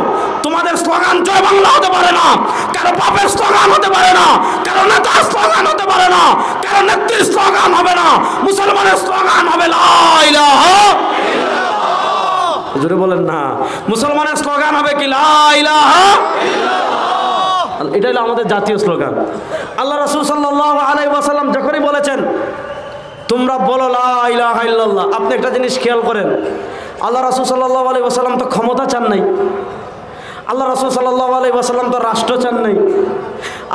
তোমাদের স্লোগান জয় বাংলা হতে পারে না, কারো বাপের স্লোগান হতে পারে না, কারো নেতার স্লোগান হতে পারে না, কারো নেত্রীর স্লোগান হবে না, মুসলমানের স্লোগান হবে লা ইলাহা ইল্লাল্লাহ। জোরে বলেন না, মুসলমানের স্লোগান হবে কি লা ইলাহা ইল্লাল্লাহ। এটা হলো আমাদের জাতীয় স্লোগান। আল্লাহ রাসূল সাল্লাল্লাহু আলাইহি ওয়াসাল্লাম যখনই বলেছেন তোমরা বলো লা ইলাহা ইল্লাল্লাহ, আপনি একটা জিনিস খেয়াল করেন, আল্লাহ রাসূল সাল্লাল্লাহু আলাইহি ওয়াসাল্লাম তো ক্ষমতা চান নাই, আল্লাহ রাসূল সাল্লাল্লাহু আলাইহি ওয়াসাল্লাম তো রাষ্ট্র চান নাই,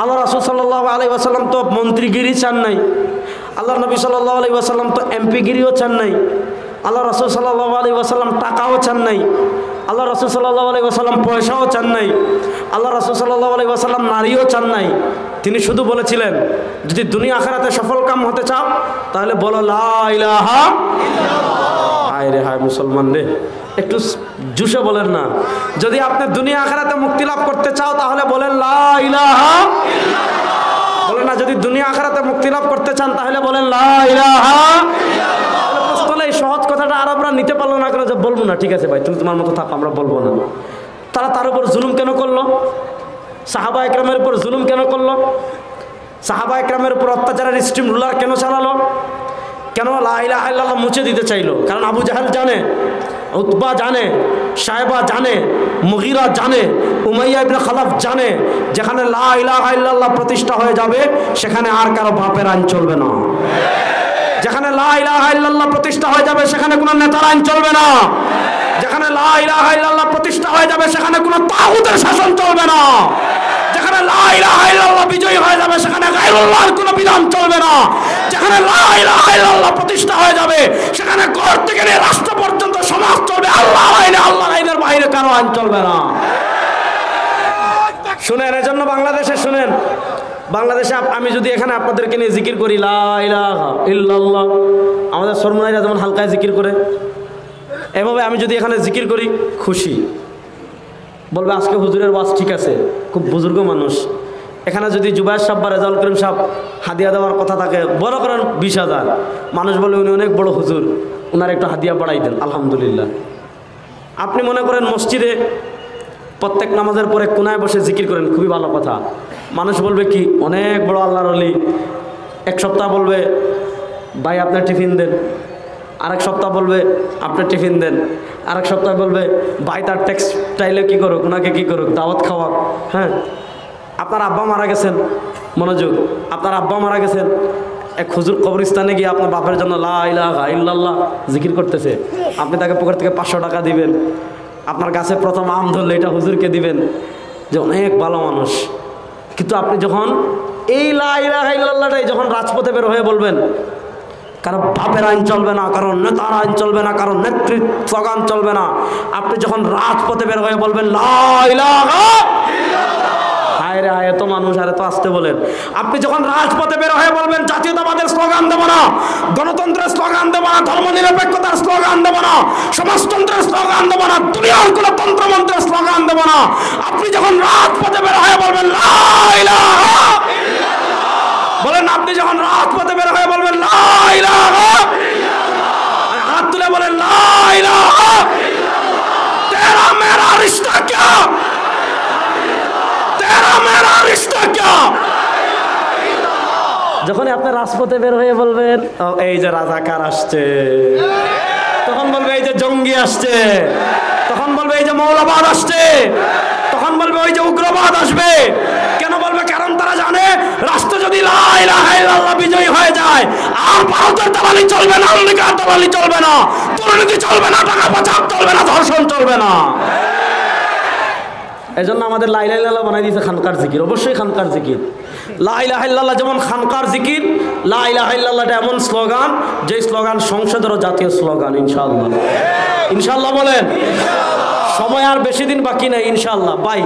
আল্লাহ রাসূল সাল্লাল্লাহু আলাইহি ওয়াসাল্লাম তো মন্ত্রীগিরি চান নাই, আল্লাহ নবী সাল্লাল্লাহু আলাইহি ওয়াসাল্লাম তো এমপিগিরিও চান নাই, আল্লাহ রাসূল সাল্লাল্লাহু আলাইহি ওয়াসাল্লাম টাকাও চান নাই, আল্লাহ রাসূল সাল্লাল্লাহু আলাইহি ওয়াসাল্লাম পয়সাও চান নাই, আল্লাহ রাসূল সাল্লাল্লাহু আলাইহি ওয়াসাল্লাম নারীও চান নাই। তিনি শুধু বলেছিলেন যদি দুনিয়া আখিরাতে সফল কাম হতে চাও তাহলে বলো লা ইলাহা ইল্লাল্লাহ। হায় রে হায় মুসলমান রে, একটু জুসে বলেন না, যদি আপনি দুনিয়া আখিরাতে মুক্তি লাভ করতে চাও তাহলে বলেন লা ইলাহা ইল্লাল্লাহ। বলেন না, যদি দুনিয়া আখিরাতে মুক্তি লাভ করতে চান তাহলে বলেন লা ইলাহা ইল্লাল্লাহ। প্রশ্ন হলো এই সহজ কথাটা আরবরা নিতে পারলো না কেন, যে বলবো না, ঠিক আছে ভাই তুমি তোমার মতো থাকো, আমরা বলবো না। তারা তার উপর জুলুম কেন করলো? সাহাবা একরামের উপর জুলুম কেন করলো? সাহাবা একরামের উপর অত্যাচারের স্টিম রুলার কেন চালালো? কেন লা ইলাহা ইল্লাল্লাহ মুছে দিতে চাইলো? কারণ আবু জাহেল জানে, উতবা জানে, সাহেবা জানে, মুগীরা জানে, উমাইয়া ইবনে খালাফ জানে, যেখানে লা ইলাহা ইল্লাল্লাহ প্রতিষ্ঠা হয়ে যাবে সেখানে আর কারো বাপের আইন চলবে না। যেখানে লা ইলাহা ইল্লাল্লাহ প্রতিষ্ঠা হয়ে যাবে সেখানে কোনো নেতার আইন চলবে না। যেখানে লা ইলাহা ইল্লাল্লাহ প্রতিষ্ঠা হয়ে যাবে সেখানে কোনো তাগুতের শাসন চলবে না। যেখানে লা ইলাহা ইল্লাল্লাহ বিজয়ী হয়ে যাবে সেখানে গায়রুল্লাহর কোনো বিধান চলবে না। যেখানে লা ইলাহা ইল্লাল্লাহ প্রতিষ্ঠা হয়ে যাবে সেখানে ঘর থেকে নিয়ে রাষ্ট্র পর্যন্ত সমাজ চলবে আল্লাহর আইনে, আল্লাহর আইনের বাইরে কারো আইন চলবে না। শুনেন, এজন্য বাংলাদেশে শুনেন, বাংলাদেশে আমি যদি এখানে আপনাদেরকে নিয়ে জিকির করি লা ইলাহা ইল্লাল্লাহ, আমাদের সরমুনাইরা যেমন হালকায় জিকির করে, এভাবে আমি যদি এখানে জিকির করি খুশি বলবে আজকে হুজুরের ওয়াজ ঠিক আছে, খুব বুজুর্গ মানুষ। এখানে যদি জুবাইর সাহেব বা রেজাউল করিম সাহেব হাদিয়া দেওয়ার কথা থাকে, বড় করেন 20,000, মানুষ বলে উনি অনেক বড় হুজুর, ওনার একটু হাদিয়া বাড়াই দেন, আলহামদুলিল্লাহ। আপনি মনে করেন মসজিদে প্রত্যেক নামাজের পরে কোনায় বসে জিকির করেন, খুবই ভালো কথা। মানুষ বলবে কি অনেক বড় আল্লাহর ওলি। এক সপ্তাহ বলবে ভাই আপনার টিফিন দেন, আরেক সপ্তাহ বলবে আপনি টিফিন দেন, আরেক সপ্তাহ বলবে ভাই তার টেক্সটাইলে কী করুক, ওনাকে কী করুক, দাওয়াত খাওয়াক। হ্যাঁ, আপনার আব্বা মারা গেছেন, মনোযোগ, আপনার আব্বা মারা গেছেন, এক হুজুর কবরস্থানে গিয়ে আপনার বাপের জন্য লা ইলাহা ইল্লাল্লাহ জিকির করতেছে, আপনি তাকে পকেট থেকে 500 টাকা দিবেন। আপনার গাছে প্রথম আম ধরলে এটা হুজুরকে দিবেন, যে অনেক ভালো মানুষ। কিন্তু আপনি যখন এই লা ইলাহা ইল্লাল্লাহটাই যখন রাজপথে বের হয়ে বলবেন, কারণ বাপের আইন চলবে না, কারণ নেতার আইন চলবে না, কারণ নেতৃত্ব স্লোগান চলবে না, আপনি যখন রাজপথে বের হয়ে বলবেন লা ইলাহা ইল্লাল্লাহ, হায় রে হায়, এত মানুষ আর এত আসতে বলেন। আপনি যখন রাজপথে বের হয়ে বলবেন জাতীয়তাবাদের স্লোগান দেবো না, গণতন্ত্রের স্লোগান দেবো না, ধর্মনিরপেক্ষতার স্লোগান দেবো না, সমাজতন্ত্রের স্লোগান দেবো না, দুনিয়ার কোনো তন্ত্রমন্ত্রের স্লোগান দেবো না, আপনি যখন রাজপথে বের হয়ে বলবেন লা ইলাহা ইল্লাল্লাহ, বলেন আপনি যখন রাজপথে বের হয়ে বলবেন লা ইলাহা ইল্লাল্লাহ, হাত তুলে বলেন লা ইলাহা ইল্লাল্লাহ, তেরা মেরা রিশতা ক্যা, তেরা মেরা রিশতা ক্যা। যখন আপনি রাজপথে বের হয়ে বলবেন এই যে রাজাকার আসছে, তখন বলবে এই যে জঙ্গি আসছে, তখন বলবে এই যে মৌলবাদ আসছে, তখন বলবে ওই যে উগ্রবাদ আসবে। কেন বলবে? কারণ তারা জানে রাষ্ট্র যদি লা ইলাহা ইল্লাল্লাহ বিজয়ী হয়ে যায় আর ভারতের দালালি চলবে না, আমেরিকার দালালি চলবে না, দুর্নীতি চলবে না, টাকা পাচার চলবে না, ধর্ষণ চলবে না। এজন্য আমাদের লা ইলাহা ইল্লাল্লাহ বানাই দিয়েছে খানকার জিকির, অবশ্যই খানকার জিকির। লা ইলাহা ইল্লাল্লাহ যেমন খানকার জিকির, লা ইলাহা ইল্লাল্লাহটা এমন স্লোগান যে স্লোগান সংসদেরও জাতীয় স্লোগান, ইনশাআল্লাহ। ইনশাআল্লাহ বলেন। সময় আর বেশি দিন বাকি নাই ইনশাআল্লাহ। ভাই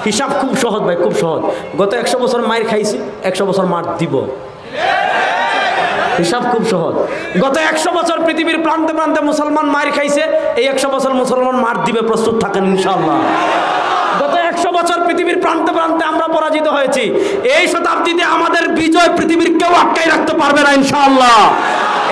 হিসাব খুব সহজ, ভাই খুব সহজ। গত 100 বছর মায়ের খাইছি, 100 বছর মার দিব। হিসাব খুব সহজ। গত 100 বছর পৃথিবীর প্রান্তে প্রান্তে মুসলমান মায়ের খাইছে, এই 100 বছর মুসলমান মার দিবে। প্রস্তুত থাকেন ইনশাআল্লাহ। গত 100 বছর পৃথিবীর প্রান্তে প্রান্তে আমরা পরাজিত হয়েছি। এই শতাব্দীতে আমাদের বিজয় পৃথিবীর কেউ আটকাই রাখতে পারবে না ইনশাআল্লাহ।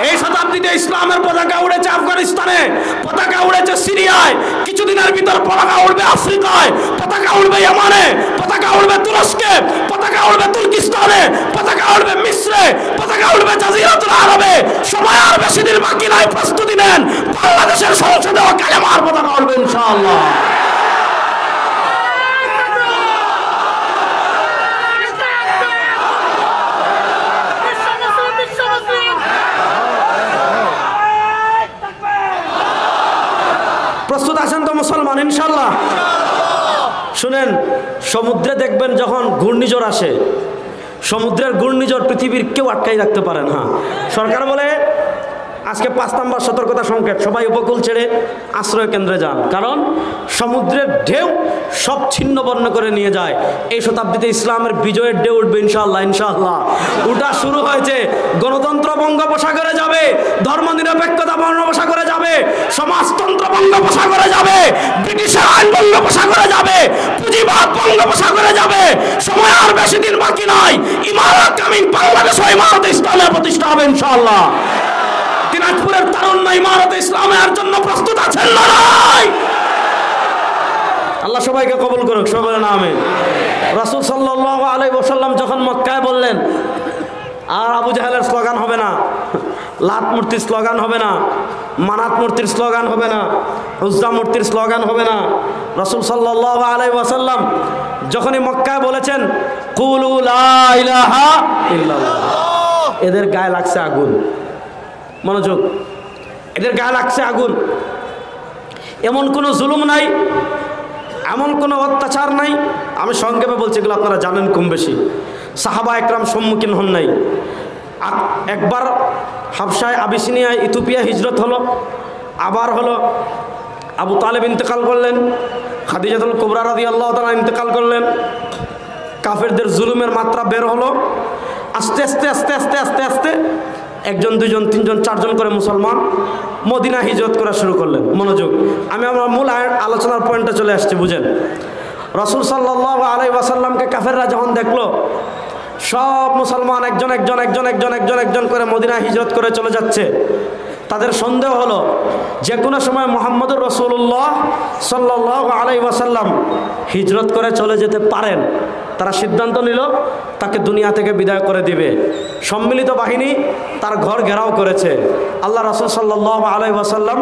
এই শতাব্দীতে ইসলামের পতাকা উড়েছে আফগানিস্তানে, পতাকা উড়েছে সিরিয়ায়, কিছুদিনের ভিতর পতাকা উড়বে আফ্রিকায়, পতাকা উড়বে ইয়ামানে, পতাকা উড়বে তুরস্কে, পতাকা উড়বে তুর্কিস্তানে, পতাকা উড়বে মিশ্রে, পতাকা উড়বে জাজিরাতুল আরবে। সময় আর বেশি দিন বাকি নাই, প্রস্তুতি নেন। বাংলাদেশের সংসদে কালেমার পতাকা উড়বে ইনশাআল্লাহ। প্রস্তুত আছেন তো মুসলমান ইনশাআল্লাহ? শুনেন, সমুদ্রে দেখবেন যখন ঘূর্ণিঝড় আসে, সমুদ্রের ঘূর্ণিঝড় পৃথিবীর কেউ আটকাই রাখতে পারেন। হ্যাঁ, সরকার বলে আজকে 5 নম্বর সতর্কতা সংকেত, সবাই উপকূল ছেড়ে আশ্রয় কেন্দ্রে যান, কারণ সমুদ্রের ঢেউ সব ছিন্ন বর্ণ করে নিয়ে যায়। এই শতাব্দীতে ইসলামের বিজয়ের ঢেউ উঠবে ইনশাআল্লাহ। ইনশাআল্লাহ উঠা শুরু হয়েছে। গণতন্ত্র বঙ্গোপসাগরে যাবে, ধর্মনিরপেক্ষতা বঙ্গোপসাগরে যাবে, সমাজতন্ত্র বঙ্গোপসাগরে যাবে, ব্রিটিশের আইন বঙ্গোপসাগরে যাবে, পুঁজিবাদ বঙ্গোপসাগরে যাবে। সময় আর বেশি দিন বাকি নাই। ইমারত কামিং বাংলাদেশ ইমারত ইসলামের প্রতিষ্ঠা হবে ইনশাআল্লাহ। দিনাজপুরের তারুণ্য ইমারত ইসলামের জন্য প্রস্তুত আছেন না? আল্লাহ সবাইকে কবুল করুক, সবাই বলেন আমিন। রাসূল সাল্লাল্লাহু আলাইহি ওয়াসাল্লাম যখন মক্কায় বললেন, আর আবু জাহেলের স্লোগান হবে না, লাত মূর্তির স্লোগান হবে না, মানাত মূর্তির স্লোগান হবে না, উজ্জা মূর্তির স্লোগান হবে না। রাসূল সাল্লাল্লাহু আলাইহি ওয়াসাল্লাম যখনই মক্কায় বলেছেন কুলু লা ইলাহা ইল্লাল্লাহ, এদের গায়ে লাগছে আগুন। মনোযোগ, এদের গায়ে লাগছে আগুন। এমন কোনো জুলুম নাই, এমন কোনো অত্যাচার নাই। আমি সংক্ষেপে বলছি, এগুলো আপনারা জানেন কম বেশি। সাহাবা একরাম সম্মুখীন হন নাই। একবার হাবশায় আবিসিনিয়ায় ইথিওপিয়া হিজরত হলো, আবার হলো আবু তালেব ইন্তেকাল করলেন, খাদিজাতুল কুবরা রাদিয়াল্লাহু তাআলা ইন্তেকাল করলেন। কাফেরদের জুলুমের মাত্রা বের হলো। আস্তে আস্তে আস্তে আস্তে আস্তে আস্তে 1 2 3 4 জন করে মুসলমান মদিনা হিজরত করা শুরু করলেন। মনোযোগ, আমি আমার মূল আলোচনার পয়েন্টে চলে আসছি, বুঝেন। রাসূল সাল্লাল্লাহু আলাইহি ওয়াসাল্লামকে কাফেররা যখন দেখলো সব মুসলমান একজন একজন একজন একজন একজন একজন করে মদিনা হিজরত করে চলে যাচ্ছে, তাদের সন্দেহ হলো যে কোনো সময় মুহাম্মদুর রাসূলুল্লাহ সাল্লাল্লাহু আলাইহি ওয়াসাল্লাম হিজরত করে চলে যেতে পারেন। তারা সিদ্ধান্ত নিল তাকে দুনিয়া থেকে বিদায় করে দিবে। সম্মিলিত বাহিনী তার ঘর ঘেরাও করেছে। আল্লাহ রাসূল সাল্লাল্লাহু আলাইহি ওয়াসাল্লাম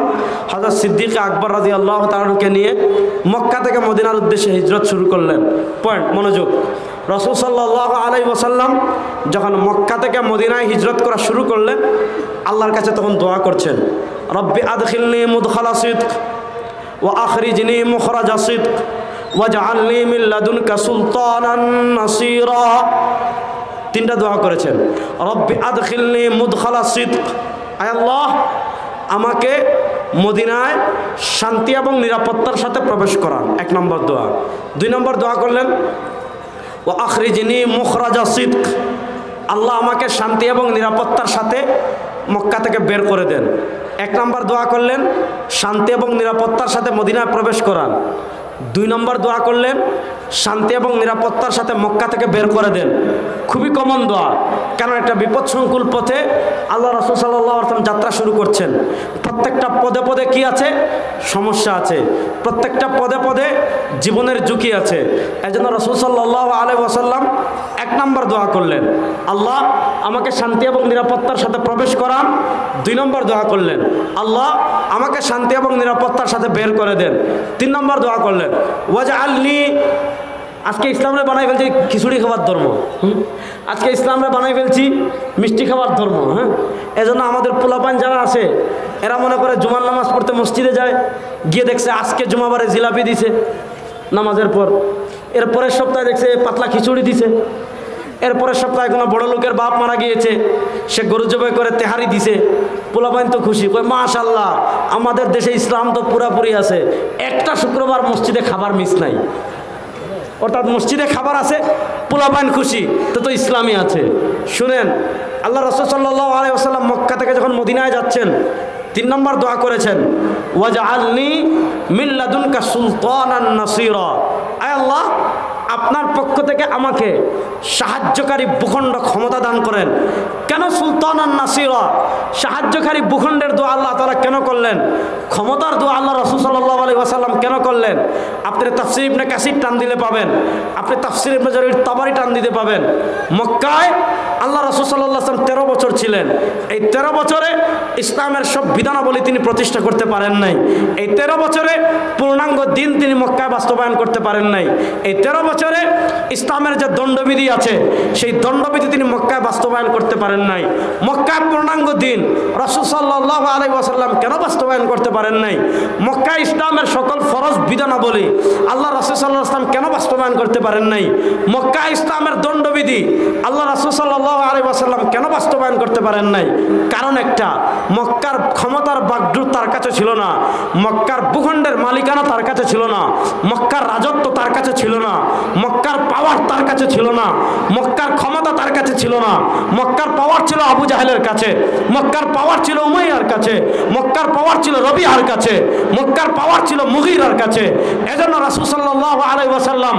হযরত সিদ্দিক আকবর রাদিয়াল্লাহু তাআলাকে নিয়ে মক্কা থেকে মদিনার উদ্দেশ্যে হিজরত শুরু করলেন। পয়েন্ট, মনোযোগ। রাসূল সাল্লাল্লাহু আলাইহি ওয়াসাল্লাম যখন মক্কা থেকে মদিনায় হিজরত করা শুরু করলেন, আল্লাহর কাছে তখন দোয়া করছেন, রব্বি আদখিলনি মুদখালা সিদক ওয়া আখরিজনি মুখরাজা সিদক ওয়াজআলনি মিন লাদুনকা সুলতানান নাসীরা। 3টা দোয়া করেছেন। রব্বি আদখিলনি মুদখালা সিদক, আয় আল্লাহ আমাকে মদিনায় শান্তি এবং নিরাপত্তার সাথে প্রবেশ করান, 1 নম্বর দোয়া। 2 নম্বর দোয়া করলেন ও আখরিজনি মুখরাজা সিদক, আল্লাহ আমাকে শান্তি এবং নিরাপত্তার সাথে মক্কা থেকে বের করে দেন। 1 নম্বর দোয়া করলেন শান্তি এবং নিরাপত্তার সাথে মদিনায় প্রবেশ করান। 2 নম্বর দোয়া করলেন শান্তি এবং নিরাপত্তার সাথে মক্কা থেকে বের করে দেন। খুবই কমন দোয়া, কারণ একটা বিপদসংকুল পথে আল্লাহ রাসূল সাল্লাল্লাহু আলাইহি ওয়াসাল্লাম যাত্রা শুরু করছেন। প্রত্যেকটা পদে পদে কি আছে? সমস্যা আছে। প্রত্যেকটা পদে পদে জীবনের ঝুঁকি আছে। এজন্য রাসূল সাল্লাল্লাহু আলাইহি ওয়াসাল্লাম 1 নম্বর দোয়া করলেন, আল্লাহ আমাকে শান্তি এবং নিরাপত্তার সাথে প্রবেশ করান। 2 নম্বর দোয়া করলেন, আল্লাহ আমাকে শান্তি এবং নিরাপত্তার সাথে বের করে দেন। 3 নম্বর দোয়া করলেন ওয়াজআলনি, আজকে ইসলামরে বানাই ফেলছি খিচুড়ি খাবার ধর্ম, আজকে ইসলামরে বানাই ফেলছি মিষ্টি খাবার ধর্ম। হ্যাঁ, এজন্য আমাদের পোলাপান যারা আছে এরা মনে করে জুমার নামাজ পড়তে মসজিদে যায়, গিয়ে দেখছে আজকে জুমাবারে জিলাপি দিছে নামাজের পর, এর পরের সপ্তাহে দেখছে পাতলা খিচুড়ি দিছে, এরপরের সপ্তাহে কোনো বড় লোকের বাপ মারা গিয়েছে, সে গরু জবাই করে তেহারি দিছে, পোলাপাইন তো খুশি, কই মাশাআল্লাহ আমাদের দেশে ইসলাম তো পুরাপুরি আছে, একটা শুক্রবার মসজিদে খাবার মিস নাই, অর্থাৎ মসজিদে খাবার আছে, পোলাপাইন খুশি, তো ইসলামই আছে। শুনেন, আল্লাহ রাসূল সাল্লাল্লাহু আলাইহি ওয়াসাল্লাম মক্কা থেকে যখন মদিনায় যাচ্ছেন 3 নম্বর দোয়া করেছেন, ওয়াজআলনি মিন লাদুনকা সুলতানান নাসীরা, আয় আল্লাহ আপনার পক্ষ থেকে আমাকে সাহায্যকারী ভূখণ্ড ক্ষমতা দান করেন। কেন সুলতানান নাসীরা? সাহায্যকারী ভূখণ্ডের দোয়া আল্লাহ তাআলা কেন করলেন? ক্ষমতার দোয়া আল্লাহ রাসূল সাল্লাল্লাহু আলাইহি ওয়াসাল্লাম কেন করলেন? আপনি তাফসীর ইবনে কাসির টান দিলে পাবেন, আপনি তাফসীর ইবনে জারির তাবারি টান দিতে পাবেন। মক্কায় আল্লাহ রাসূল সাল্লাল্লাহু আলাইহি ওয়াসাল্লাম 13 বছর ছিলেন। এই 13 বছরে ইসলামের সব বিধানাবলী তিনি প্রতিষ্ঠা করতে পারেন নাই। এই 13 বছরে পূর্ণাঙ্গ দিন তিনি মক্কায় বাস্তবায়ন করতে পারেন নাই। এই 13 বছরে ইসলামের যে দণ্ডবিধি আছে সেই দণ্ডবিধি তিনি মক্কায় বাস্তবায়ন করতে পারেন নাই। মক্কায় পূর্ণাঙ্গ দিন রাসূল সাল্লাল্লাহু আলাইহি ওয়াসাল্লাম কেন বাস্তবায়ন করতে পারেন নাই? মক্কায় ইসলামের সকল ফরজ বিধানাবলী আল্লাহ রাসূল সাল্লাল্লাহু আলাইহি ওয়াসাল্লাম কেন বাস্তবায়ন করতে পারেন নাই? মক্কায় ইসলামের দণ্ডবিধি আল্লাহ রাসূল সাল্লাল্লাহু আলাইহি ওয়াসাল্লাম কেন বাস্তবায়ন করতে পারেন নাই? কারণ একটা, মক্কার ক্ষমতার বাগডোর তার কাছে ছিল না, মক্কার ভূখণ্ডের মালিকানা তার কাছে ছিল না, মক্কার রাজত্ব তার কাছে ছিল না, মক্কার পাওয়ার তার কাছে ছিল না, মক্কার ক্ষমতা তার কাছে ছিল না। মক্কার পাওয়ার ছিল আবু জাহেলের কাছে, মক্কার পাওয়ার ছিল উমাইয়ার কাছে, মক্কার পাওয়ার ছিল রবিআর কাছে, মক্কার পাওয়ার ছিল মুগীরার কাছে। এজন্য রাসূল সাল্লাল্লাহু আলাইহি ওয়াসাল্লাম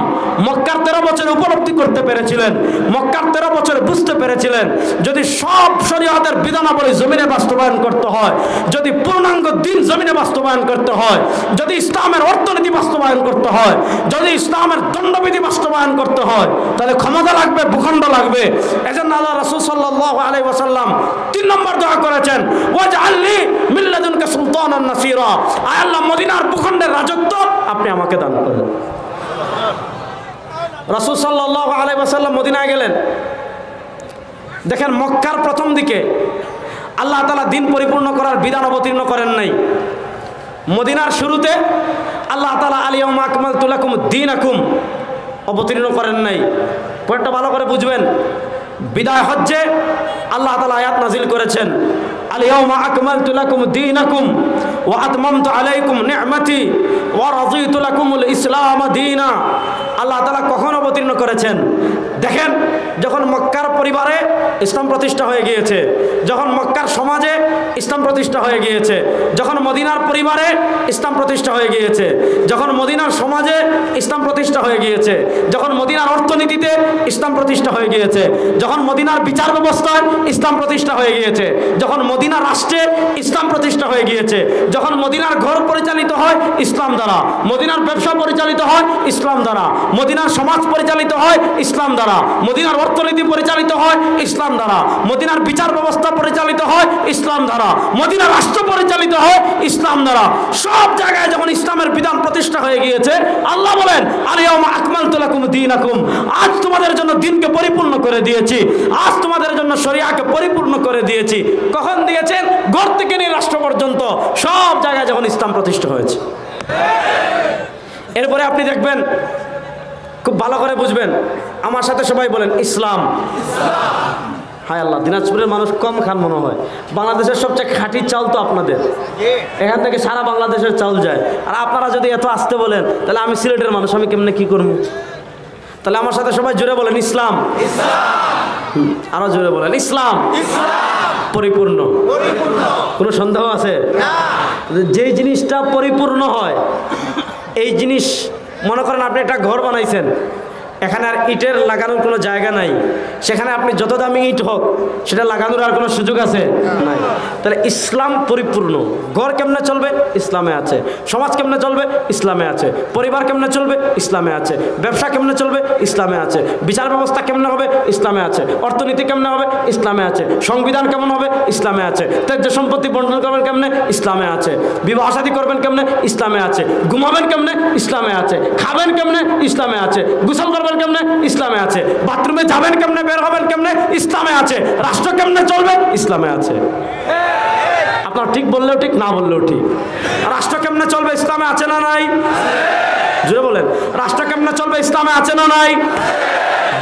মক্কার 13 বছর উপলব্ধি করতে পেরেছিলেন, মক্কার 13 বছর বুঝতে পেরেছিলেন, যদি সব শরীয়তের বিধানাবলী জমিনে বাস্তবায়ন করতে হয়, যদি পূর্ণাঙ্গ দিন জমিনে বাস্তবায়ন করতে হয়, যদি ইসলামের অর্থনীতি বাস্তবায়ন করতে হয়, যদি ইসলামের দণ্ডবিধি বাস্তবায়ন করতে হয়, তাহলে ক্ষমতা লাগবে, ভূখণ্ড লাগবে। এজন্য আল্লাহ রাসূল সাল্লাল্লাহু আলাইহি ওয়াসাল্লাম 3 নম্বর দোয়া করেছেন, ওয়াজআলনি মিন লাদুনকা সুলতানান নাসীরা, আয় আল্লাহ মদিনার ভূখণ্ডের রাজত্ব আপনি আমাকে দান করেন। রাসূল সাল্লাল্লাহু আলাইহি ওয়াসাল্লাম মদিনায় গেলেন। দেখেন, মক্কার প্রথম দিকে আল্লাহ তাআলা দিন পরিপূর্ণ করার বিধান অবতীর্ণ করেন নাই। মদিনার শুরুতে আল্লাহ তাআলা আল-ইয়াওমা আকমালতু লাকুম দীনাকুম অবতীর্ণ করেন নাই। পয়েন্টটা ভালো করে বুঝবেন। বিদায় হজ্জে আল্লাহ তাআলা আয়াত নাজিল করেছেন, আল-ইয়াওমা আকমালতু লাকুম দীনাকুম ওয়া আতমামতু আলাইকুম নি'মাতি ওয়া রাযীতু লাকুমুল ইসলাম দীনা। আল্লাহ তাআলা কখন অবতীর্ণ করেছেন? দেখেন, যখন মক্কার পরিবারে ইসলাম প্রতিষ্ঠা হয়ে গিয়েছে, যখন মক্কার সমাজে ইসলাম প্রতিষ্ঠা হয়ে গিয়েছে, যখন মদিনার পরিবারে ইসলাম প্রতিষ্ঠা হয়ে গিয়েছে, যখন মদিনার সমাজে ইসলাম প্রতিষ্ঠা হয়ে গিয়েছে, যখন মদিনার অর্থনীতিতে ইসলাম প্রতিষ্ঠা হয়ে গিয়েছে, যখন মদিনার বিচার ব্যবস্থায় ইসলাম প্রতিষ্ঠা হয়ে গিয়েছে, যখন মদিনার রাষ্ট্রে ইসলাম প্রতিষ্ঠা হয়ে গিয়েছে, যখন মদিনার ঘর পরিচালিত হয় ইসলাম দ্বারা, মদিনার ব্যবসা পরিচালিত হয় ইসলাম দ্বারা, মদিনার সমাজ পরিচালিত হয় ইসলাম দ্বারা, মদিনার অর্থনীতি পরিচালিত হয় ইসলাম দ্বারা, মদিনার বিচার ব্যবস্থা পরিচালিত হয় ইসলাম দ্বারা, মদিনার রাষ্ট্র পরিচালিত হয় ইসলাম দ্বারা। সব জায়গায় যখন ইসলামের বিধান প্রতিষ্ঠা হয়ে গিয়েছে, আল্লাহ বলেন, আল-ইয়াওমা আকমালতু লাকুম দীনাকুম, আজ তোমাদের জন্য দিনকে পরিপূর্ণ করে দিয়েছি, আজ তোমাদের জন্য শরিয়াকে পরিপূর্ণ করে দিয়েছি। কখন দিয়েছেন? ঘর থেকে নিয়ে রাষ্ট্র পর্যন্ত সব জায়গায় যখন ইসলাম প্রতিষ্ঠা হয়েছে। এরপরে আপনি দেখবেন, খুব ভালো করে বুঝবেন, আমার সাথে সবাই বলেন ইসলাম। হায় আল্লাহ, দিনাজপুরের মানুষ কম খান মনে হয়। বাংলাদেশের সবচেয়ে খাঁটি চাল তো আপনাদের, এখান থেকে সারা বাংলাদেশের চাল যায়। আর আপনারা যদি এত আসতে বলেন, তাহলে আমি সিলেটের মানুষ, আমি কেমনে কি করবো? তাহলে আমার সাথে সবাই জোরে বলেন ইসলাম। আরো জোরে বলেন ইসলাম পরিপূর্ণ। কোনো সন্দেহ আছে? যেই জিনিসটা পরিপূর্ণ হয়, এই জিনিস, মনে করেন আপনি একটা ঘর বানাইছেন, এখানে আর ইটের লাগানোর কোনো জায়গা নাই, সেখানে আপনি যত দামি ইট হোক সেটা লাগানোর আর কোনো সুযোগ আছে নাই। তাহলে ইসলাম পরিপূর্ণ। ঘর কেমনে চলবে? ইসলামে আছে। সমাজ কেমনে চলবে? ইসলামে আছে। পরিবার কেমনে চলবে? ইসলামে আছে। ব্যবসা কেমনে চলবে? ইসলামে আছে। বিচার ব্যবস্থা কেমনে হবে? ইসলামে আছে। অর্থনীতি কেমনে হবে? ইসলামে আছে। সংবিধান কেমন হবে? ইসলামে আছে। ত্যায্য সম্পত্তি বন্টন করবেন কেমনে? ইসলামে আছে। বিবাহ শাদী করবেন কেমনে? ইসলামে আছে। ঘুমাবেন কেমনে? ইসলামে আছে। খাবেন কেমনে? ইসলামে আছে। গোসল করবেন কেমনে? ইসলামে আছে। বাথরুমে যাবেন কেমনে? বের হবেন কেমনে? ইসলামে আছে। রাষ্ট্র কেমনে চলবে? ইসলামে আছে। আপনার ঠিক বললেও ঠিক, না বললেও ঠিক। রাষ্ট্র কেমনে চলবে? ইসলামে আছে না নাই? জোরে বলেন। রাষ্ট্র কেমনে চলবে? ইসলামে আছে না নাই?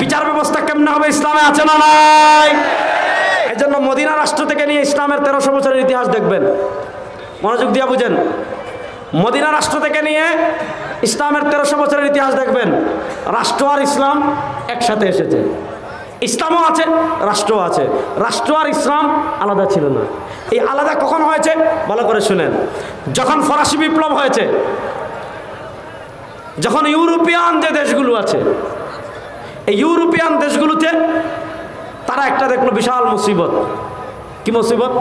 বিচার ব্যবস্থা কেমনে হবে? ইসলামে আছে না নাই? এজন্য মদিনা রাষ্ট্র থেকে নিয়ে ইসলামের 1300 বছরের ইতিহাস দেখবেন, মনোযোগ দিয়ে বুঝেন। মদিনা রাষ্ট্র থেকে নিয়ে ইসলামের 1300 বছরের ইতিহাস দেখবেন, রাষ্ট্র আর ইসলাম একসাথে এসেছে। ইসলামও আছে, রাষ্ট্রও আছে। রাষ্ট্র আর ইসলাম আলাদা ছিল না। এই আলাদা কখন হয়েছে ভালো করে শুনেন। যখন ফরাসি বিপ্লব হয়েছে, যখন ইউরোপিয়ান যে দেশগুলো আছে, এই ইউরোপিয়ান দেশগুলোতে তারা একটা দেখলো বিশাল মুসিবত। কি মুসিবত?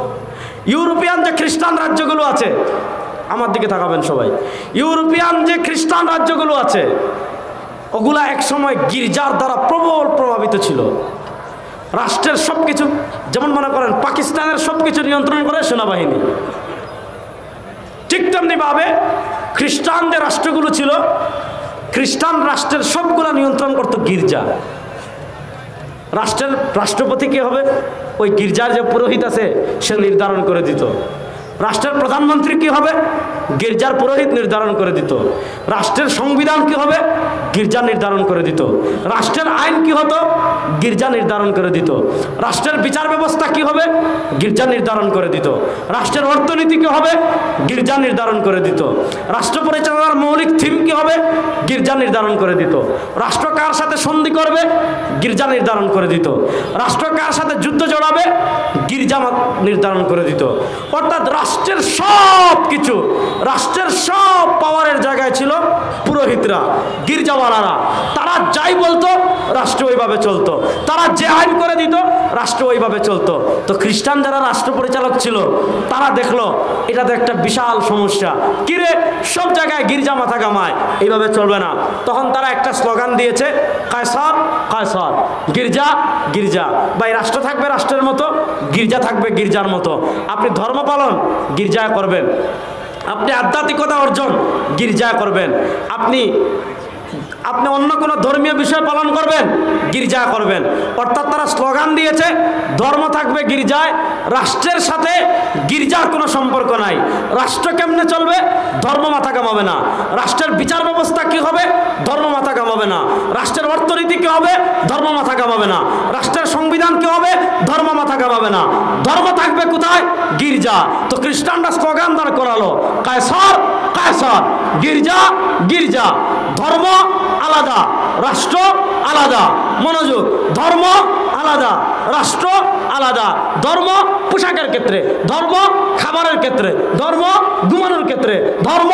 ইউরোপিয়ান যে খ্রিস্টান রাজ্যগুলো আছে, আমার দিকে তাকাবেন সবাই, ইউরোপিয়ান যে খ্রিস্টান রাজ্যগুলো আছে ওগুলা একসময় গির্জার দ্বারা প্রবল প্রভাবিত ছিল। রাষ্ট্রের সব কিছু, যেমন মনে করেন পাকিস্তানের সব কিছু নিয়ন্ত্রণ করে সেনাবাহিনী, ঠিক তেমনিভাবে খ্রিস্টান যে রাষ্ট্রগুলো ছিল, খ্রিস্টান রাষ্ট্রের সবগুলা নিয়ন্ত্রণ করতো গির্জা। রাষ্ট্রের রাষ্ট্রপতি কে হবে? ওই গির্জার যে পুরোহিত আছে সে নির্ধারণ করে দিত। রাষ্ট্রের প্রধানমন্ত্রী কি হবে? গির্জার পুরোহিত নির্ধারণ করে দিত। রাষ্ট্রের সংবিধান কি হবে? গির্জা নির্ধারণ করে দিত। রাষ্ট্রের আইন কি হতো? গির্জা নির্ধারণ করে দিত। রাষ্ট্রের বিচার ব্যবস্থা কি হবে? গির্জা নির্ধারণ করে দিত। রাষ্ট্রের অর্থনীতি কি হবে? গির্জা নির্ধারণ করে দিত। রাষ্ট্র পরিচালনার মৌলিক থিম কি হবে? গির্জা নির্ধারণ করে দিত। রাষ্ট্র কার সাথে সন্ধি করবে? গির্জা নির্ধারণ করে দিত। রাষ্ট্র কার সাথে যুদ্ধ জড়াবে? গির্জা নির্ধারণ করে দিত। অর্থাৎ রাষ্ট্রের সব কিছু, রাষ্ট্রের সব পাওয়ারের জায়গায় ছিল পুরোহিতরা, গির্জাওয়ালারা। তারা যাই বলতো রাষ্ট্র ওইভাবে চলতো, তারা যে আইন করে দিত রাষ্ট্র ওইভাবে চলতো। তো খ্রিস্টান যারা রাষ্ট্র পরিচালক ছিল তারা দেখলো এটা তো একটা বিশাল সমস্যা, কিরে সব জায়গায় গির্জা মাথা কামায়, এইভাবে চলবে না। তখন তারা একটা স্লোগান দিয়েছে, কায়সার কায়সার, গির্জা গির্জা। ভাই রাষ্ট্র থাকবে রাষ্ট্রের মতো, গির্জা থাকবে গির্জার মতো। আপনি ধর্ম পালন গির্জায় করবেন, আপনি আধ্যাত্মিকতা অর্জন গির্জায় করবেন, আপনি অন্য কোনো ধর্মীয় বিষয় পালন করবেন গির্জায় করবেন। অর্থাৎ তারা স্লোগান দিয়েছে ধর্ম থাকবে গির্জায়, রাষ্ট্রের সাথে গির্জার কোনো সম্পর্ক নাই। রাষ্ট্র কেমনে চলবে? ধর্ম মাথা কামাবে না। রাষ্ট্রের বিচার ব্যবস্থা কি হবে? ধর্ম মাথা কামাবে না। রাষ্ট্রের অর্থনীতি কি হবে? ধর্ম মাথা কামাবে না। রাষ্ট্রের সংবিধান কি হবে? ধর্ম মাথা কামাবে না। ধর্ম থাকবে কোথায়? গির্জা। তো খ্রিস্টানরা স্লোগান দাঁড় করালো, কায়সার কায়সার, গির্জা গির্জা। ধর্ম আলাদা, রাষ্ট্র আলাদা। মনোযোগ, ধর্ম আলাদা, রাষ্ট্র আলাদা। ধর্ম পোশাকের ক্ষেত্রে, ধর্ম খাবারের ক্ষেত্রে, ধর্ম ঘুমানোর ক্ষেত্রে, ধর্ম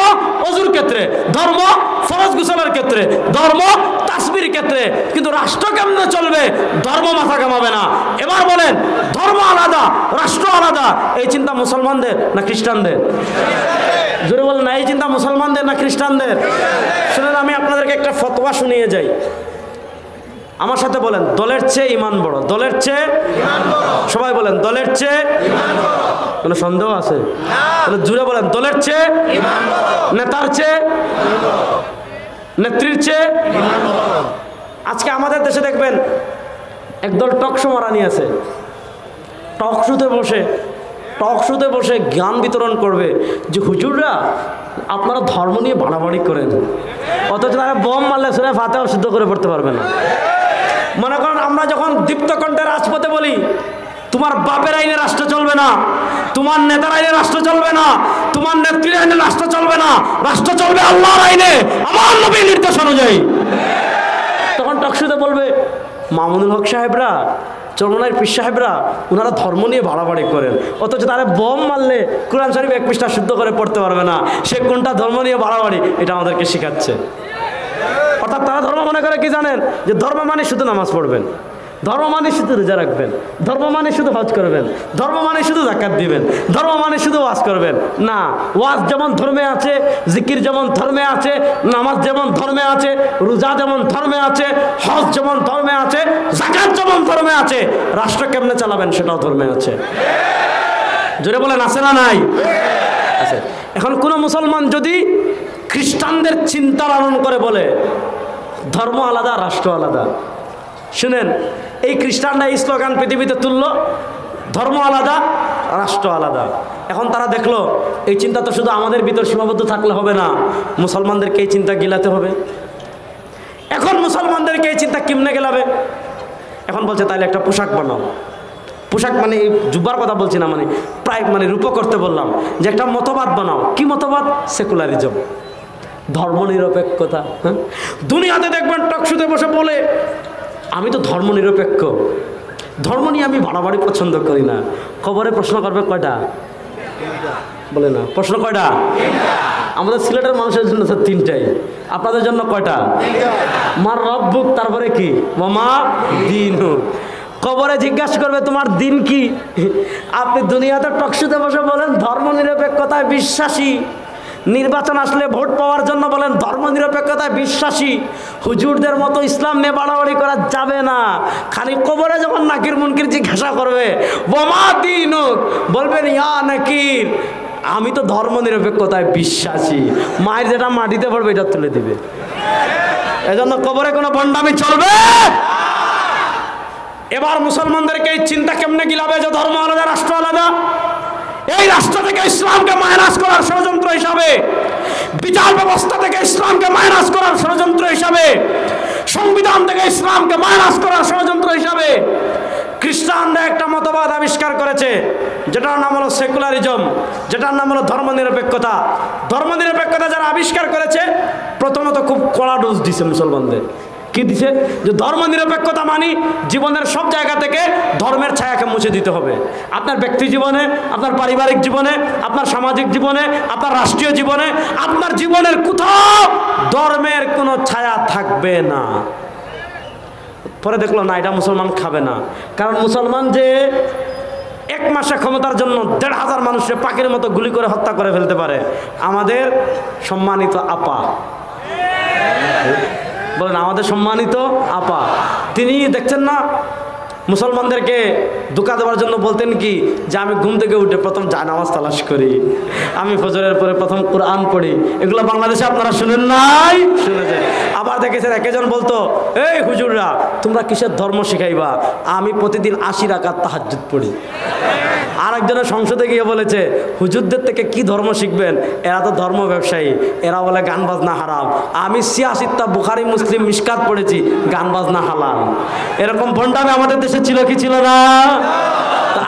অজুর ক্ষেত্রে, ধর্ম ফরজ গোসলের ক্ষেত্রে, ধর্ম তাসবির ক্ষেত্রে। কিন্তু রাষ্ট্র কেমনে চলবে? ধর্ম মাথা কামাবে না। এবার বলেন ধর্ম আলাদা, রাষ্ট্র আলাদা, এই চিন্তা মুসলমানদের না খ্রিস্টানদের? জোরে বলেন না, এই চিন্তা মুসলমানদের না খ্রিস্টানদের? শুনেন, আমি আপনাদেরকে একটা ফতোয়া শুনিয়ে যাই। আমার সাথে বলেন, দলের চেয়ে ইমান বড়। দলের চেয়ে সবাই বলেন, দলের চেয়ে কোনো সন্দেহ আছে? জুড়ে বলেন, দলের চেয়ে, নেতার চেয়ে, নেত্রীর চেয়ে। আজকে আমাদের দেশে দেখবেন একদল টকশো মারানি আছে, টকশোতে বসে জ্ঞান বিতরণ করবে যে হুজুররা আপনারা ধর্ম নিয়ে বাড়াবাড়ি করেন, অথচ তারা বোম মারলে শুনে ফাতেহা শুদ্ধ করে পড়তে পারবে না। মনে করেন আমরা যখন দীপ্ত কণ্ঠে রাজপথে বলি তোমার বাপের আইনে রাষ্ট্র চলবে না, তোমার নেতার আইনে রাষ্ট্র চলবে না, তোমার নেত্রীর আইনে রাষ্ট্র চলবে না, রাষ্ট্র চলবে আল্লাহর আইনে, আমার নবীর নির্দেশ অনুযায়ী। তখন টকশোতে বলবে মামুনুল হক সাহেবরা, চরমনাইয়ের পীর সাহেবরা, ওনারা ধর্ম নিয়ে বাড়াবাড়ি করেন, অথচ তারা বোম মারলে কোরআন শরীফ 1 পৃষ্ঠা শুদ্ধ করে পড়তে পারবে না। সে কোনটা ধর্ম নিয়ে বাড়াবাড়ি, এটা আমাদেরকে শেখাচ্ছে। অর্থাৎ তারা ধর্ম মনে করে কি জানেন? যে ধর্ম মানে শুধু নামাজ পড়বেন, ধর্ম মানে শুধু রোজা রাখবেন, ধর্ম মানে শুধু হজ করবেন, ধর্ম মানে শুধু যাকাত দিবেন, ধর্ম মানে শুধু ওয়াজ করবেন। না, ওয়াজ যেমন ধর্মে আছে, জিকির যেমন ধর্মে আছে, নামাজ যেমন ধর্মে আছে, রোজা যেমন ধর্মে আছে, হজ যেমন ধর্মে আছে, যাকাত যেমন ধর্মে আছে, রাষ্ট্র কেমনে চালাবেন সেটাও ধর্মে আছে। জোরে বলেন আছে না নাই? আছে। এখন কোন মুসলমান যদি খ্রিস্টানদের চিন্তা লালন করে বলে ধর্ম আলাদা রাষ্ট্র আলাদা, শুনেন, এই খ্রিস্টানরা এই স্লোগান পৃথিবীতে তুলল, ধর্ম আলাদা রাষ্ট্র আলাদা। এখন তারা দেখলো এই চিন্তা তো শুধু আমাদের ভিতর সীমাবদ্ধ থাকলে হবে না, মুসলমানদেরকে এই চিন্তা গিলাতে হবে। এখন মুসলমানদেরকে এই চিন্তা কেমনে গেলাবে? এখন বলছে তাইলে একটা পোশাক বানাও, পোশাক মানে জুব্বার কথা বলছি না, মানে প্রায় মানে রূপ করতে বললাম যে একটা মতবাদ বানাও। কি মতবাদ? সেকুলারিজম, ধর্মনিরপেক্ষতা। হ্যাঁ, দুনিয়াতে দেখবেন টকশুতে বসে বলে আমি তো ধর্মনিরপেক্ষ, ধর্ম নিয়ে আমি বাড়াবাড়ি পছন্দ করি না। খবরে প্রশ্ন করবে কয়টা? বলে না, প্রশ্ন কয়টা? আমাদের সিলেটের মানুষের জন্য তো 3টাই, আপনাদের জন্য কয়টা? মার রব্বুক, তারপরে কি? মামা দিনুক। কবরে জিজ্ঞাসা করবে তোমার দিন কি? আপনি দুনিয়াতে টকশুতে বসে বলেন ধর্মনিরপেক্ষতায় বিশ্বাসী, নির্বাচন আসলে ভোট পাওয়ার জন্য বলেন ধর্মনিরপেক্ষতায় বিশ্বাসী। হুজুরদের মতো ইসলাম নিয়ে বাড়াবাড়ি করা যাবে না। খালি কবরে যখন নাকির মুনকির জিজ্ঞাসা করবে ওমা দিনুক, বলবেন ইয়া নাকির আমি তো ধর্মনিরপেক্ষতায় বিশ্বাসী। মায়ের যেটা মাটিতে পড়বে এটা তুলে দিবে। এজন্য কবরে কোনো ভণ্ডামি চলবে। এবার মুসলমানদেরকে এই চিন্তা কেমনে গিলাবে যে ধর্ম আলাদা, রাষ্ট্র আলাদা। এই রাষ্ট্র থেকে ইসলামকে মাইনাস করার ষড়যন্ত্র হিসাবে, বিচার ব্যবস্থা থেকে ইসলামকে মাইনাস করার ষড়যন্ত্র হিসাবে, সংবিধান থেকে ইসলামকে মাইনাস করার ষড়যন্ত্র হিসাবে খ্রিস্টানরা একটা মতবাদ আবিষ্কার করেছে, যেটার নাম হলো সেকুলারিজম, যেটার নাম হলো ধর্মনিরপেক্ষতা। ধর্মনিরপেক্ষতা যারা আবিষ্কার করেছে প্রথমত খুব কড়া ডোজ দিছে মুসলমানদের। কি দিছে? যে ধর্মনিরপেক্ষতা মানি জীবনের সব জায়গা থেকে ধর্মের ছায়াকে মুছে দিতে হবে। আপনার ব্যক্তি জীবনে, আপনার পারিবারিক জীবনে, আপনার সামাজিক জীবনে, আপনার রাষ্ট্রীয় জীবনে, আপনার জীবনের কোথাও ধর্মের কোনো ছায়া থাকবে না। পরে দেখলো না, এটা মুসলমান খাবে না। কারণ মুসলমান যে 1 মাসে ক্ষমতার জন্য 1,500 মানুষকে পাখির মতো গুলি করে হত্যা করে ফেলতে পারে। আমাদের সম্মানিত আপা, বলেন আমাদের সম্মানিত আপা, তিনি দেখছেন না মুসলমানদেরকে ধোঁকা দেওয়ার জন্য বলতেন কি যে আমি ঘুম থেকে উঠে প্রথম জানামাজ তালাশ করি, আমি ফজরের পরে প্রথম কোরআন পড়ি। এগুলো বাংলাদেশে আপনারা শুনেন নাই? শুনেছেন। আবার দেখেছেন একজন বলতো এই হুজুররা তোমরা কিসের ধর্ম শিখাইবা, আমি প্রতিদিন 80 রাকাত তাহাজ্জুদ পড়ি। আর একজনের সংসদে গিয়ে বলেছে হুজুরদের থেকে কি ধর্ম শিখবেন, এরা তো ধর্ম ব্যবসায়ী, এরা বলে গান বাজনা হারাম। আমি 86টা বুখারী মুসলিম মিশকাত পড়েছি, গান বাজনা হালাল। এরকম ভণ্ডামি আমাদের দেশে ছিল কি ছিল না?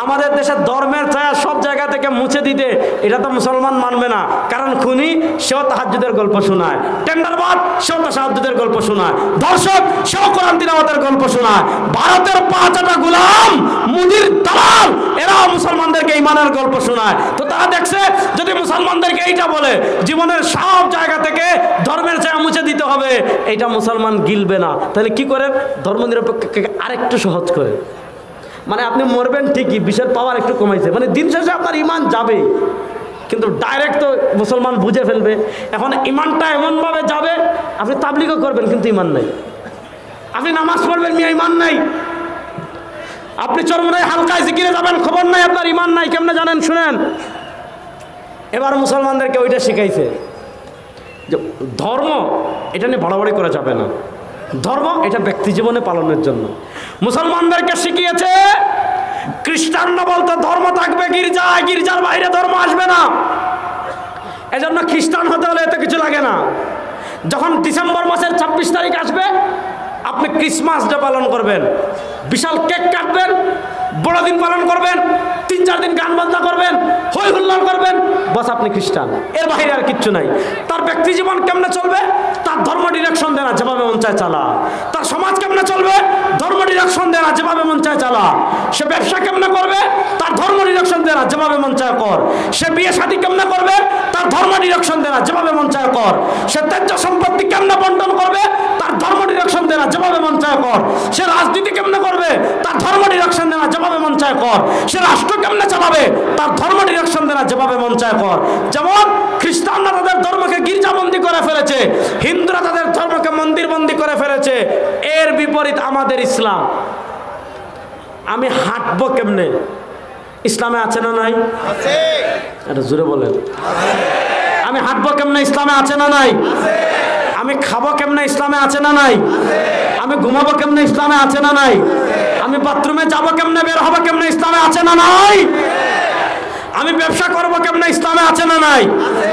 আমাদের দেশের ধর্মের ছায়া সব জায়গা থেকে মুছে দিতে এটা তো মুসলমান মানবে না। কারণ খুনি সেও তাহাজ্জুদের গল্প শোনায়, টেন্ডারবাজ সেও তাহাজ্জুদের গল্প শোনায়, ধর্ষক সেও কোরআন তিলাওয়াতের গল্প শোনায়, ভারতের 5টা গোলাম মুদির দালাল এরাও মুসলমানদেরকে ইমানের গল্প শোনায়। তো তারা দেখছে যদি মুসলমানদেরকে এইটা বলে জীবনের সব জায়গা থেকে ধর্মের ছায়া মুছে দিতে হবে, এটা মুসলমান গিলবে না। তাহলে কি করে? ধর্মনিরপেক্ষকে আরেকটু সহজ করে, মানে আপনি মরবেন ঠিকই, বিষের পাওয়ার একটু কমাইছে, মানে দিন শেষে আপনার ইমান যাবে, কিন্তু ডাইরেক্ট তো মুসলমান বুঝে ফেলবে। এখন ইমানটা এমনভাবে যাবে, আপনি তাবলিগও করবেন কিন্তু ইমান নাই, আপনি নামাজ পড়বেন মিয়া ইমান নাই, আপনি চরমনায় হালকায় জিকিরে যাবেন খবর নাই, আপনার ইমান নাই। কেমনে জানেন? শুনেন, এবার মুসলমানদেরকে ওইটা শিখাইছে যে ধর্ম এটা নিয়ে বাড়াবাড়ি করা যাবে না, ধর্ম এটা ব্যক্তি জীবনে পালনের জন্য। মুসলমানদেরকে শিখিয়েছে, খ্রিস্টানরা বলতো ধর্ম থাকবে গির্জায়, গির্জার বাইরে ধর্ম আসবে না। এজন্য খ্রিস্টান হতে হলে এত কিছু লাগে না। যখন ডিসেম্বর মাসের 26 তারিখ আসবে, আপনি ক্রিসমাস ডে পালন করবেন, বিশাল কেক কাটবেন, বড়দিন পালন করবেন, 3-4 দিন গান বাজনা করবেন, হই হুল্লোড় করবেন, বাস আপনি খ্রিস্টান। এর বাইরে আর কিচ্ছু নাই। তার ব্যক্তি জীবন কেমনে চলবে? তার ধর্ম ডিরেকশন দেনা, যেভাবে মন চায় চালা। তার সমাজ কেমনে চলবে? ধর্ম ডিরেকশন দেনা, যেভাবে মন চায় চালা। সে ব্যবসা কেমনে করবে? তার ধর্ম ডিরেকশন দেনা, যেভাবে মন চায় কর। সে বিয়ে শাদী কেমনে করবে? তার ধর্ম ডিরেকশন দেনা, যেভাবে মন চায় কর। সে ত্যায্য সম্পত্তি কেমনে বন্টন করবে? তার ধর্ম ডিরেকশন দেনা, যেভাবে মন চায় কর। সে রাজনীতি কেমনে করবে? তার ধর্ম ডিরেকশন দেনা, যেভাবে মন চায় কর। সে রাষ্ট্র কেমনে চালাবে? তার ধর্ম ডিরেকশন দেনা, যেভাবে মন চায় কর। যেমন খ্রিস্টানরা তাদের ধর্মকে গির্জাবন্দি করে ফেলেছে, হিন্দুরা তাদের ধর্মকে মন্দিরবন্দি করে ফেলেছে। এর বিপরীত আমাদের ইসলাম। আমি হাঁটবো কেমনে? ইসলামে আছে না নাই? আছে। এটা জোরে বলেন। আমি হাঁটবো কেমনে? ইসলামে আছে না নাই? আছে। আমি খাবো কেমনে? ইসলামে আছে না নাই? আছে। আমি ঘুমাবো কেমনে? ইসলামে আছে না নাই? আছে। আমি বাথরুমে যাবো কেমনে, বের হবো কেমনে? ইসলামে আছে না নাই? আমি ব্যবসা করবো কেমনে? ইসলামে আছে না নাই? আছে।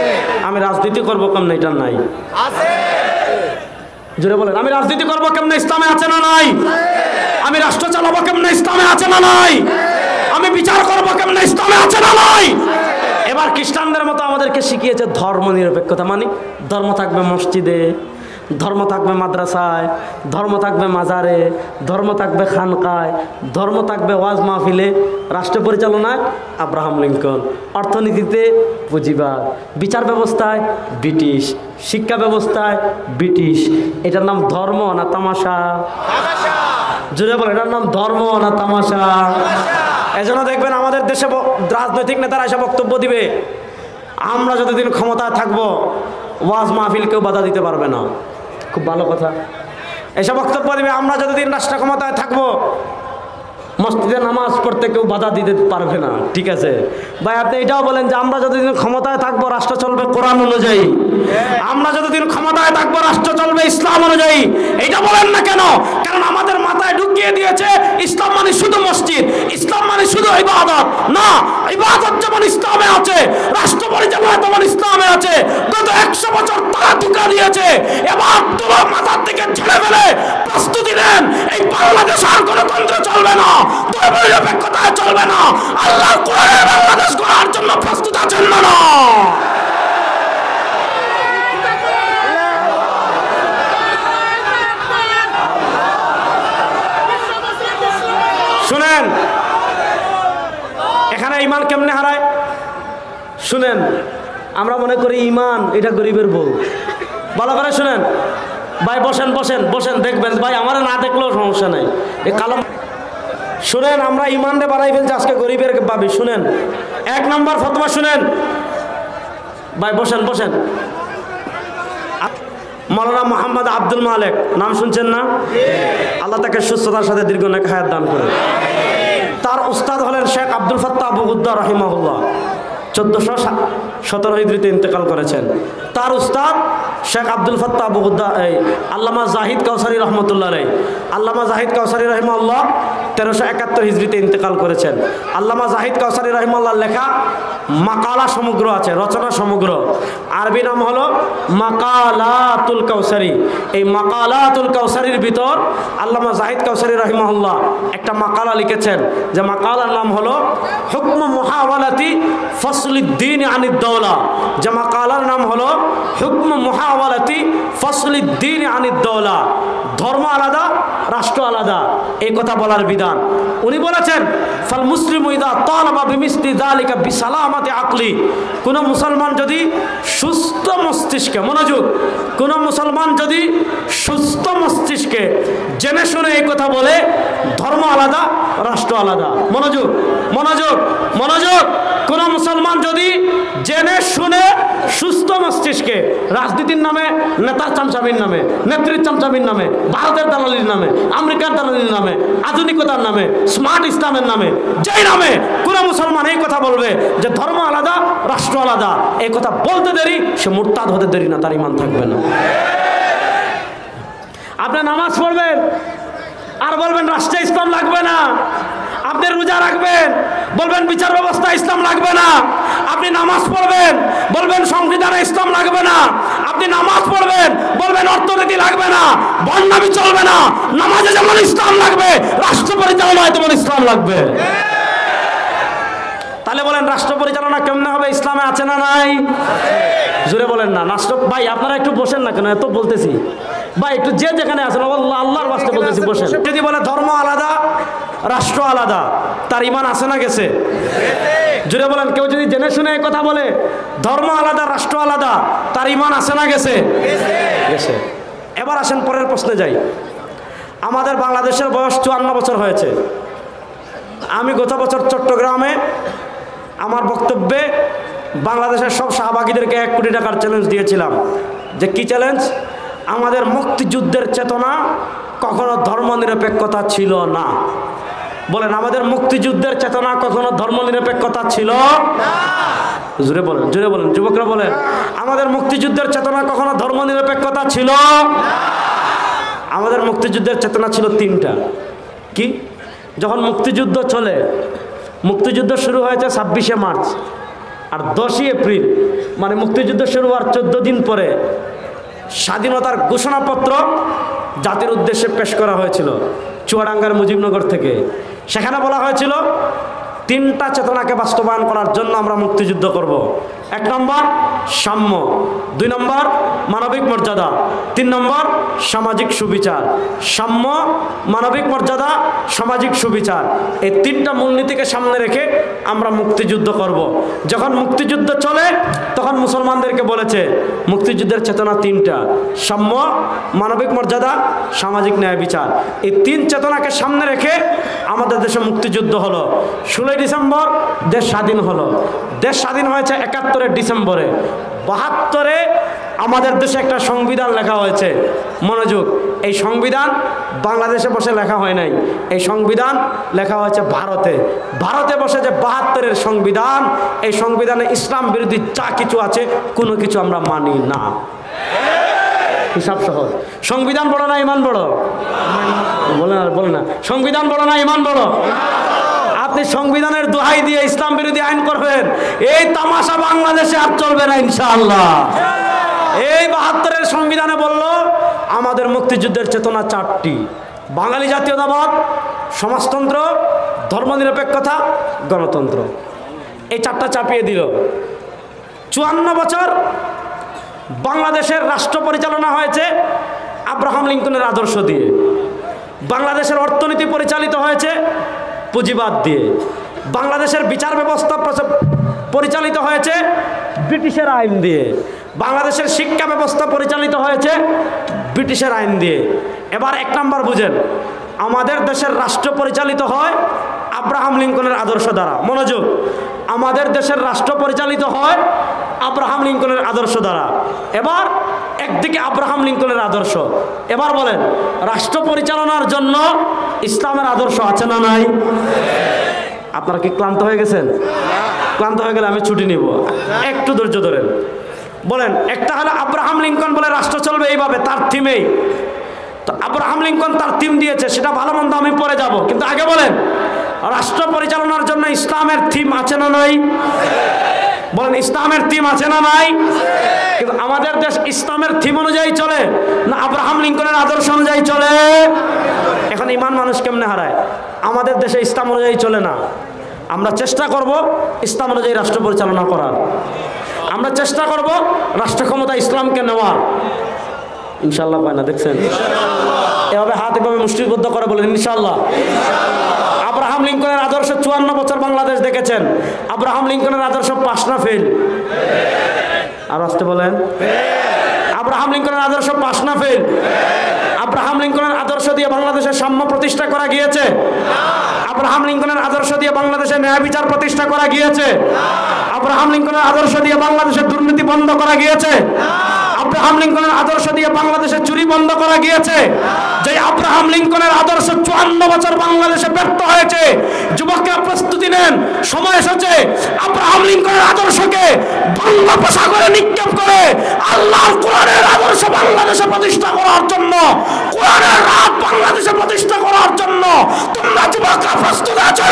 আমি রাজনীতি করবো কেমনে? এটা নাই? আছে। জোরে বলেন। আমি রাজনীতি করবো কেমনে? ইসলামে আছে না নাই? আছে। আমি রাষ্ট্র চালাবো কেমনে? ইসলামে আছে না নাই? আছে। নাই? এবার খ্রিস্টানদের মতো আমাদেরকে শিখিয়েছে ধর্ম নিরপেক্ষতা, মানে ধর্ম থাকবে মসজিদে, ধর্ম থাকবে মাদ্রাসায়, ধর্ম থাকবে মাজারে, ধর্ম থাকবে খানকায়, ধর্ম থাকবে ওয়াজ মাহফিলে। রাষ্ট্র পরিচালনায় আব্রাহাম লিঙ্কন, অর্থনীতিতে পুঁজিবাদ, বিচার ব্যবস্থায় ব্রিটিশ, শিক্ষা ব্যবস্থায় ব্রিটিশ। এটার নাম ধর্ম না তামাশা? জুড়ে বলে, এটার নাম ধর্ম না তামাশা? এজন্য দেখবেন আমাদের দেশে রাজনৈতিক নেতারা এসে বক্তব্য দিবে, আমরা যতদিন ক্ষমতায় থাকবো ওয়াজ মাহফিল কেউ বাধা দিতে পারবে না। খুব ভালো কথা। এসব বক্তব্য দিবে, আমরা যতদিন রাষ্ট্র ক্ষমতায় থাকবো মসজিদে নামাজ পড়তে কেউ বাধা দিতে পারবে না। ঠিক আছে ভাই, আপনি এটাও বলেন যে আমরা যতদিন ক্ষমতায় থাকবো রাষ্ট্র চলবে কোরআন অনুযায়ী, আমরা যতদিন ক্ষমতায় থাকবো রাষ্ট্র চলবে ইসলাম অনুযায়ী। এটা বলেন না কেন? কারণ আমাদের মাথায় ঢুকিয়ে দিয়েছে ইসলাম মানে শুধু মসজিদ, ইসলাম মানে শুধু ইবাদত না। ইবাদত যেমন ইসলামে আছে, রাষ্ট্র পরিচালনা তেমন ইসলামে আছে। গত 100 বছর তারা ঢুকা দিয়েছে। এবার তোমার মাথার থেকে ছেড়ে ফেলে প্রস্তুতি নেন, এই বাংলাদেশ আর গণতন্ত্র চলবে না, ধর্মনিরপেক্ষতায় চলবে না। আল্লাহর কোরআনের বাংলাদেশ গড়ার জন্য প্রস্তুত আছেন না? শুনেন, এখানে ঈমান কেমনে হারায় শুনেন। আমরা মনে করি ঈমান এটা গরিবের বউ। ভালো করে শুনেন ভাই, বসেন বসেন বসেন, দেখবেন ভাই আমার না দেখলেও সমস্যা নাই। এই কালো শুনেন, আমরা ঈমানরে বাড়াই ফেলছি আজকে গরিবের ভাবি। শুনেন, 1 নম্বর ফতোয়া শুনেন ভাই, বসেন বসেন। মৌলানা মোহাম্মদ আব্দুল মালেক নাম শুনছেন না? আল্লাহ তাকে সুস্থতার সাথে দীর্ঘ নেক হায়াত দান করেন। তার উস্তাদ হলেন শেখ আব্দুল ফাত্তাহ আবু গুদ্দা রাহিমাহুল্লাহ, 1417 হিজরিতে ইন্তেকাল করেছেন। তার উস্তাদ শেখ আব্দুল ফাত্তাহ আবু গুদ্দা আল্লামা জাহিদ কাউসারি রহমতুল্লাহ আলাইহি, আল্লামা জাহিদ কাউসারি রহিমাহুল্লাহ 1371 হিজরিতে ইন্তেকাল করেছেন। আল্লামা জাহিদ কাউসারি রহিমাহুল্লাহর লেখা মাকালা সমগ্র আছে, রচনা সমগ্র, আরবি নাম হলো মাকালাতুল কাউসারি। এই মাকালাতুল কাউসারির ভিতর আল্লামা জাহিদ কাউসারি রহিমাহুল্লাহ একটা মাকালা লিখেছেন, যে মাকালার নাম হলো হুকম মুহাওয়ালাতি ফসলুদ্দিন আনিদ দৌলা। যে মাকালার নাম হলো হুকম মুহাওয়ালাতি ফসলুদ্দিন আনিদ দৌলা। ধর্ম আলাদা, রাষ্ট্র আলাদা, এই কথা বলার বিধান। উনি বলেছেন ফাল মুসলিমু ইযা তালাবা বিমিসলি যালিকা বিসালামাতি আকলি। কোন মুসলমান যদি সুস্থ মস্তিষ্কে, মনোযোগ, কোন মুসলমান যদি সুস্থ মস্তিষ্কে জেনে শুনে এই কথা বলে ধর্ম আলাদা, রাষ্ট্র আলাদা। মনোযোগ মনোযোগ মনোযোগ। কোন মুসলমান যদি জেনে শুনে সুস্থ মস্তিষ্কে রাজনীতির নামে, নেতার চামচামির নামে, নেত্রীর চামচামির নামে, ভারতের দালালির নামে, আমেরিকার দালালির নামে, আধুনিকতার নামে, স্মার্ট ইসলামের নামে, যেই নামে কোন মুসলমান এই কথা বলবে যে ধর্ম আলাদা, রাষ্ট্র আলাদা, এই কথা বলতে দেরি, সে মুরতাদ হতে দেরি না, তার ঈমান থাকবে না। আপনি নামাজ পড়বেন আর বলবেন রাষ্ট্রে ইসলাম লাগবে না। আপনি রোজা রাখবেন, বলবেন বিচার ব্যবস্থা ইসলাম লাগবে না। আপনি নামাজ পড়বেন, বলবেন সংবিধানে ইসলাম লাগবে না। আপনি নামাজ পড়বেন, বলবেন অর্থনীতি লাগবে না, বন্যামি চলবে না। নামাজে যেমন ইসলাম লাগবে, রাষ্ট্র পরিচালনায় তেমন ইসলাম লাগবে। তাহলে বলেন রাষ্ট্র পরিচালনা কেমনে হবে? ইসলামে আছে না নাই? জোরে বলেন না। রাষ্ট্র ভাই আপনারা একটু বসেন না কেন? এত বলতেছি ভাই, একটু যে যেখানে আছেন আল্লাহর ওয়াস্তে বলতেছি বসেন। যদি বলে ধর্ম আলাদা, রাষ্ট্র আলাদা, তার ঈমান আছে না গেছে? জোরে বলেন। কেউ যদি জেনে শুনে কথা বলে ধর্ম আলাদা, রাষ্ট্র আলাদা, তার ঈমান আছে না গেছে? গেছে। এবার আসেন পরের প্রশ্নে যাই। আমাদের বাংলাদেশের বয়স 54 বছর হয়েছে। আমি গত বছর চট্টগ্রামে আমার বক্তব্যে বাংলাদেশের সব শাহবাগীদেরকে 1 কোটি টাকার চ্যালেঞ্জ দিয়েছিলাম। যে কি চ্যালেঞ্জ? আমাদের মুক্তিযুদ্ধের চেতনা কখনো ধর্মনিরপেক্ষতা ছিল না। বলেন, আমাদের মুক্তিযুদ্ধের চেতনা কখনো ধর্মনিরপেক্ষতা ছিল না। জোরে বলেন, জোরে বলেন, যুবকরা বলেন, আমাদের মুক্তিযুদ্ধের চেতনা কখনো ধর্মনিরপেক্ষতা ছিল না। আমাদের মুক্তিযুদ্ধের চেতনা ছিল 3টা। কি? যখন মুক্তিযুদ্ধ চলে, মুক্তিযুদ্ধ শুরু হয়েছে 26শে মার্চ আর 10ই এপ্রিল, মানে মুক্তিযুদ্ধ শুরু হওয়ার 14 দিন পরে স্বাধীনতার ঘোষণাপত্র জাতির উদ্দেশ্যে পেশ করা হয়েছিল চুয়াডাঙ্গার মুজিবনগর থেকে। সেখানে বলা হয়েছিল তিনটা চেতনাকে বাস্তবায়ন করার জন্য আমরা মুক্তিযুদ্ধ করব। 1 নম্বর সাম্য, 2 নম্বর মানবিক মর্যাদা, 3 নম্বর সামাজিক সুবিচার। সাম্য, মানবিক মর্যাদা, সামাজিক সুবিচার, এই 3টা মূলনীতিকে সামনে রেখে আমরা মুক্তিযুদ্ধ করব। যখন মুক্তিযুদ্ধ চলে তখন মুসলমানদেরকে বলেছে মুক্তিযুদ্ধের চেতনা 3টা: সাম্য, মানবিক মর্যাদা, সামাজিক ন্যায় বিচার। এই 3 চেতনাকে সামনে রেখে আমাদের দেশে মুক্তিযুদ্ধ হলো। 16 ডিসেম্বর দেশ স্বাধীন হলো। দেশ স্বাধীন হয়েছে 71 ডিসেম্বরে। 72-এ আমাদের দেশে একটা সংবিধান লেখা হয়েছে। মনোযোগ, এই সংবিধান বাংলাদেশে বসে লেখা হয় নাই, এই সংবিধান লেখা হয়েছে ভারতে। ভারতে বসে যে 72-এর সংবিধান, এই সংবিধানে ইসলাম বিরোধী যা কিছু আছে কোনো কিছু আমরা মানি না। হিসাব সহজ। সংবিধান বড় না ইমান বড়? বলে না সংবিধান বড় না ইমান বড়? আপনি সংবিধানের দোহাই দিয়ে ইসলাম বিরোধী আইন করবেন, এই তামাশা বাংলাদেশে আর চলবে না ইনশাআল্লাহ। এই 72-এর সংবিধানে বলল আমাদের মুক্তিযুদ্ধের চেতনা 4টি: বাঙালি জাতীয়তাবাদ, সমাজতন্ত্র, ধর্মনিরপেক্ষতা, গণতন্ত্র। এই 4টা চাপিয়ে দিল। 54 বছর বাংলাদেশের রাষ্ট্র পরিচালনা হয়েছে আব্রাহাম লিঙ্কনের আদর্শ দিয়ে। বাংলাদেশের অর্থনীতি পরিচালিত হয়েছে পুঁজিবাদ দিয়ে। বাংলাদেশের বিচার ব্যবস্থা পরিচালিত হয়েছে ব্রিটিশের আইন দিয়ে। বাংলাদেশের শিক্ষা ব্যবস্থা পরিচালিত হয়েছে ব্রিটিশের আইন দিয়ে। এবার 1 নম্বর বুঝেন, আমাদের দেশের রাষ্ট্র পরিচালিত হয় আব্রাহাম লিঙ্কনের আদর্শ দ্বারা। মনোযোগ, আমাদের দেশের রাষ্ট্র পরিচালিত হয় আব্রাহাম লিঙ্কনের আদর্শ দ্বারা। এবার একদিকে আব্রাহাম লিঙ্কনের আদর্শ, এবার বলেন রাষ্ট্র পরিচালনার জন্য ইসলামের আদর্শ আছে না নাই? আপনারা কি ক্লান্ত হয়ে গেছেন? ক্লান্ত হয়ে গেলে আমি ছুটি নিব, একটু ধৈর্য ধরেন। বলেন, একটা হলো আব্রাহাম লিঙ্কন বলে রাষ্ট্র চলবে এইভাবে, তার থিমেই। তো আব্রাহাম লিঙ্কন তার থিম দিয়েছে, সেটা ভালো মন্দ আমি পরে যাব, কিন্তু আগে বলেন রাষ্ট্র পরিচালনার জন্য ইসলামের থিম আছে না নাই? বলেন ইসলামের থিম আছে না নাই? কিন্তু আমাদের দেশ ইসলামের থিম অনুযায়ী চলে না আব্রাহাম লিঙ্কনের আদর্শ অনুযায়ী চলে? এখন ইমান মানুষ কেমনে হারায়? আমাদের দেশে ইসলাম অনুযায়ী চলে না। আমরা চেষ্টা করব ইসলাম অনুযায়ী রাষ্ট্র পরিচালনা করার। আমরা চেষ্টা করব রাষ্ট্র ক্ষমতা ইসলামকে নেওয়ার। ইনশাআল্লাহ পায় না, দেখছেন এভাবে হাত এভাবে মুষ্টিবদ্ধ করে বলেন ইনশাআল্লাহ। আব্রাহাম লিঙ্কনের আদর্শ 54 বছর বাংলাদেশ দেখেছেন। আব্রাহাম লিঙ্কনের আদর্শ পাস না ফেল? আর আসতে বলেন, আব্রাহাম লিঙ্কনের আদর্শ পাস না ফেল? আব্রাহাম লিঙ্কনের আদর্শ দিয়ে বাংলাদেশের সাম্য প্রতিষ্ঠা করা গিয়েছে? আব্রাহাম লিঙ্কনের আদর্শ দিয়ে বাংলাদেশে ন্যায় বিচার প্রতিষ্ঠা করা গিয়েছে? আব্রাহাম লিঙ্কনের আদর্শ দিয়ে বাংলাদেশের দুর্নীতি বন্ধ করা গিয়েছে? আব্রাহাম লিঙ্কনের আদর্শ দিয়ে বাংলাদেশে চুরি বন্ধ করা গিয়েছে? যে আব্রাহাম লিঙ্কনের আদর্শ 54 বছর বাংলাদেশে ব্যর্থ হয়েছে, যুবকরা প্রস্তুতি নেন, সময় এসেছে আব্রাহাম লিঙ্কনের আদর্শকে বঙ্গোপসাগরে নিক্ষেপ করে আল্লাহর কোরআনের আদর্শ বাংলাদেশে প্রতিষ্ঠা করার জন্য, কোরআনের রাত বাংলাদেশে প্রতিষ্ঠা করার জন্য তোমরা যুবকরা প্রস্তুত আছো?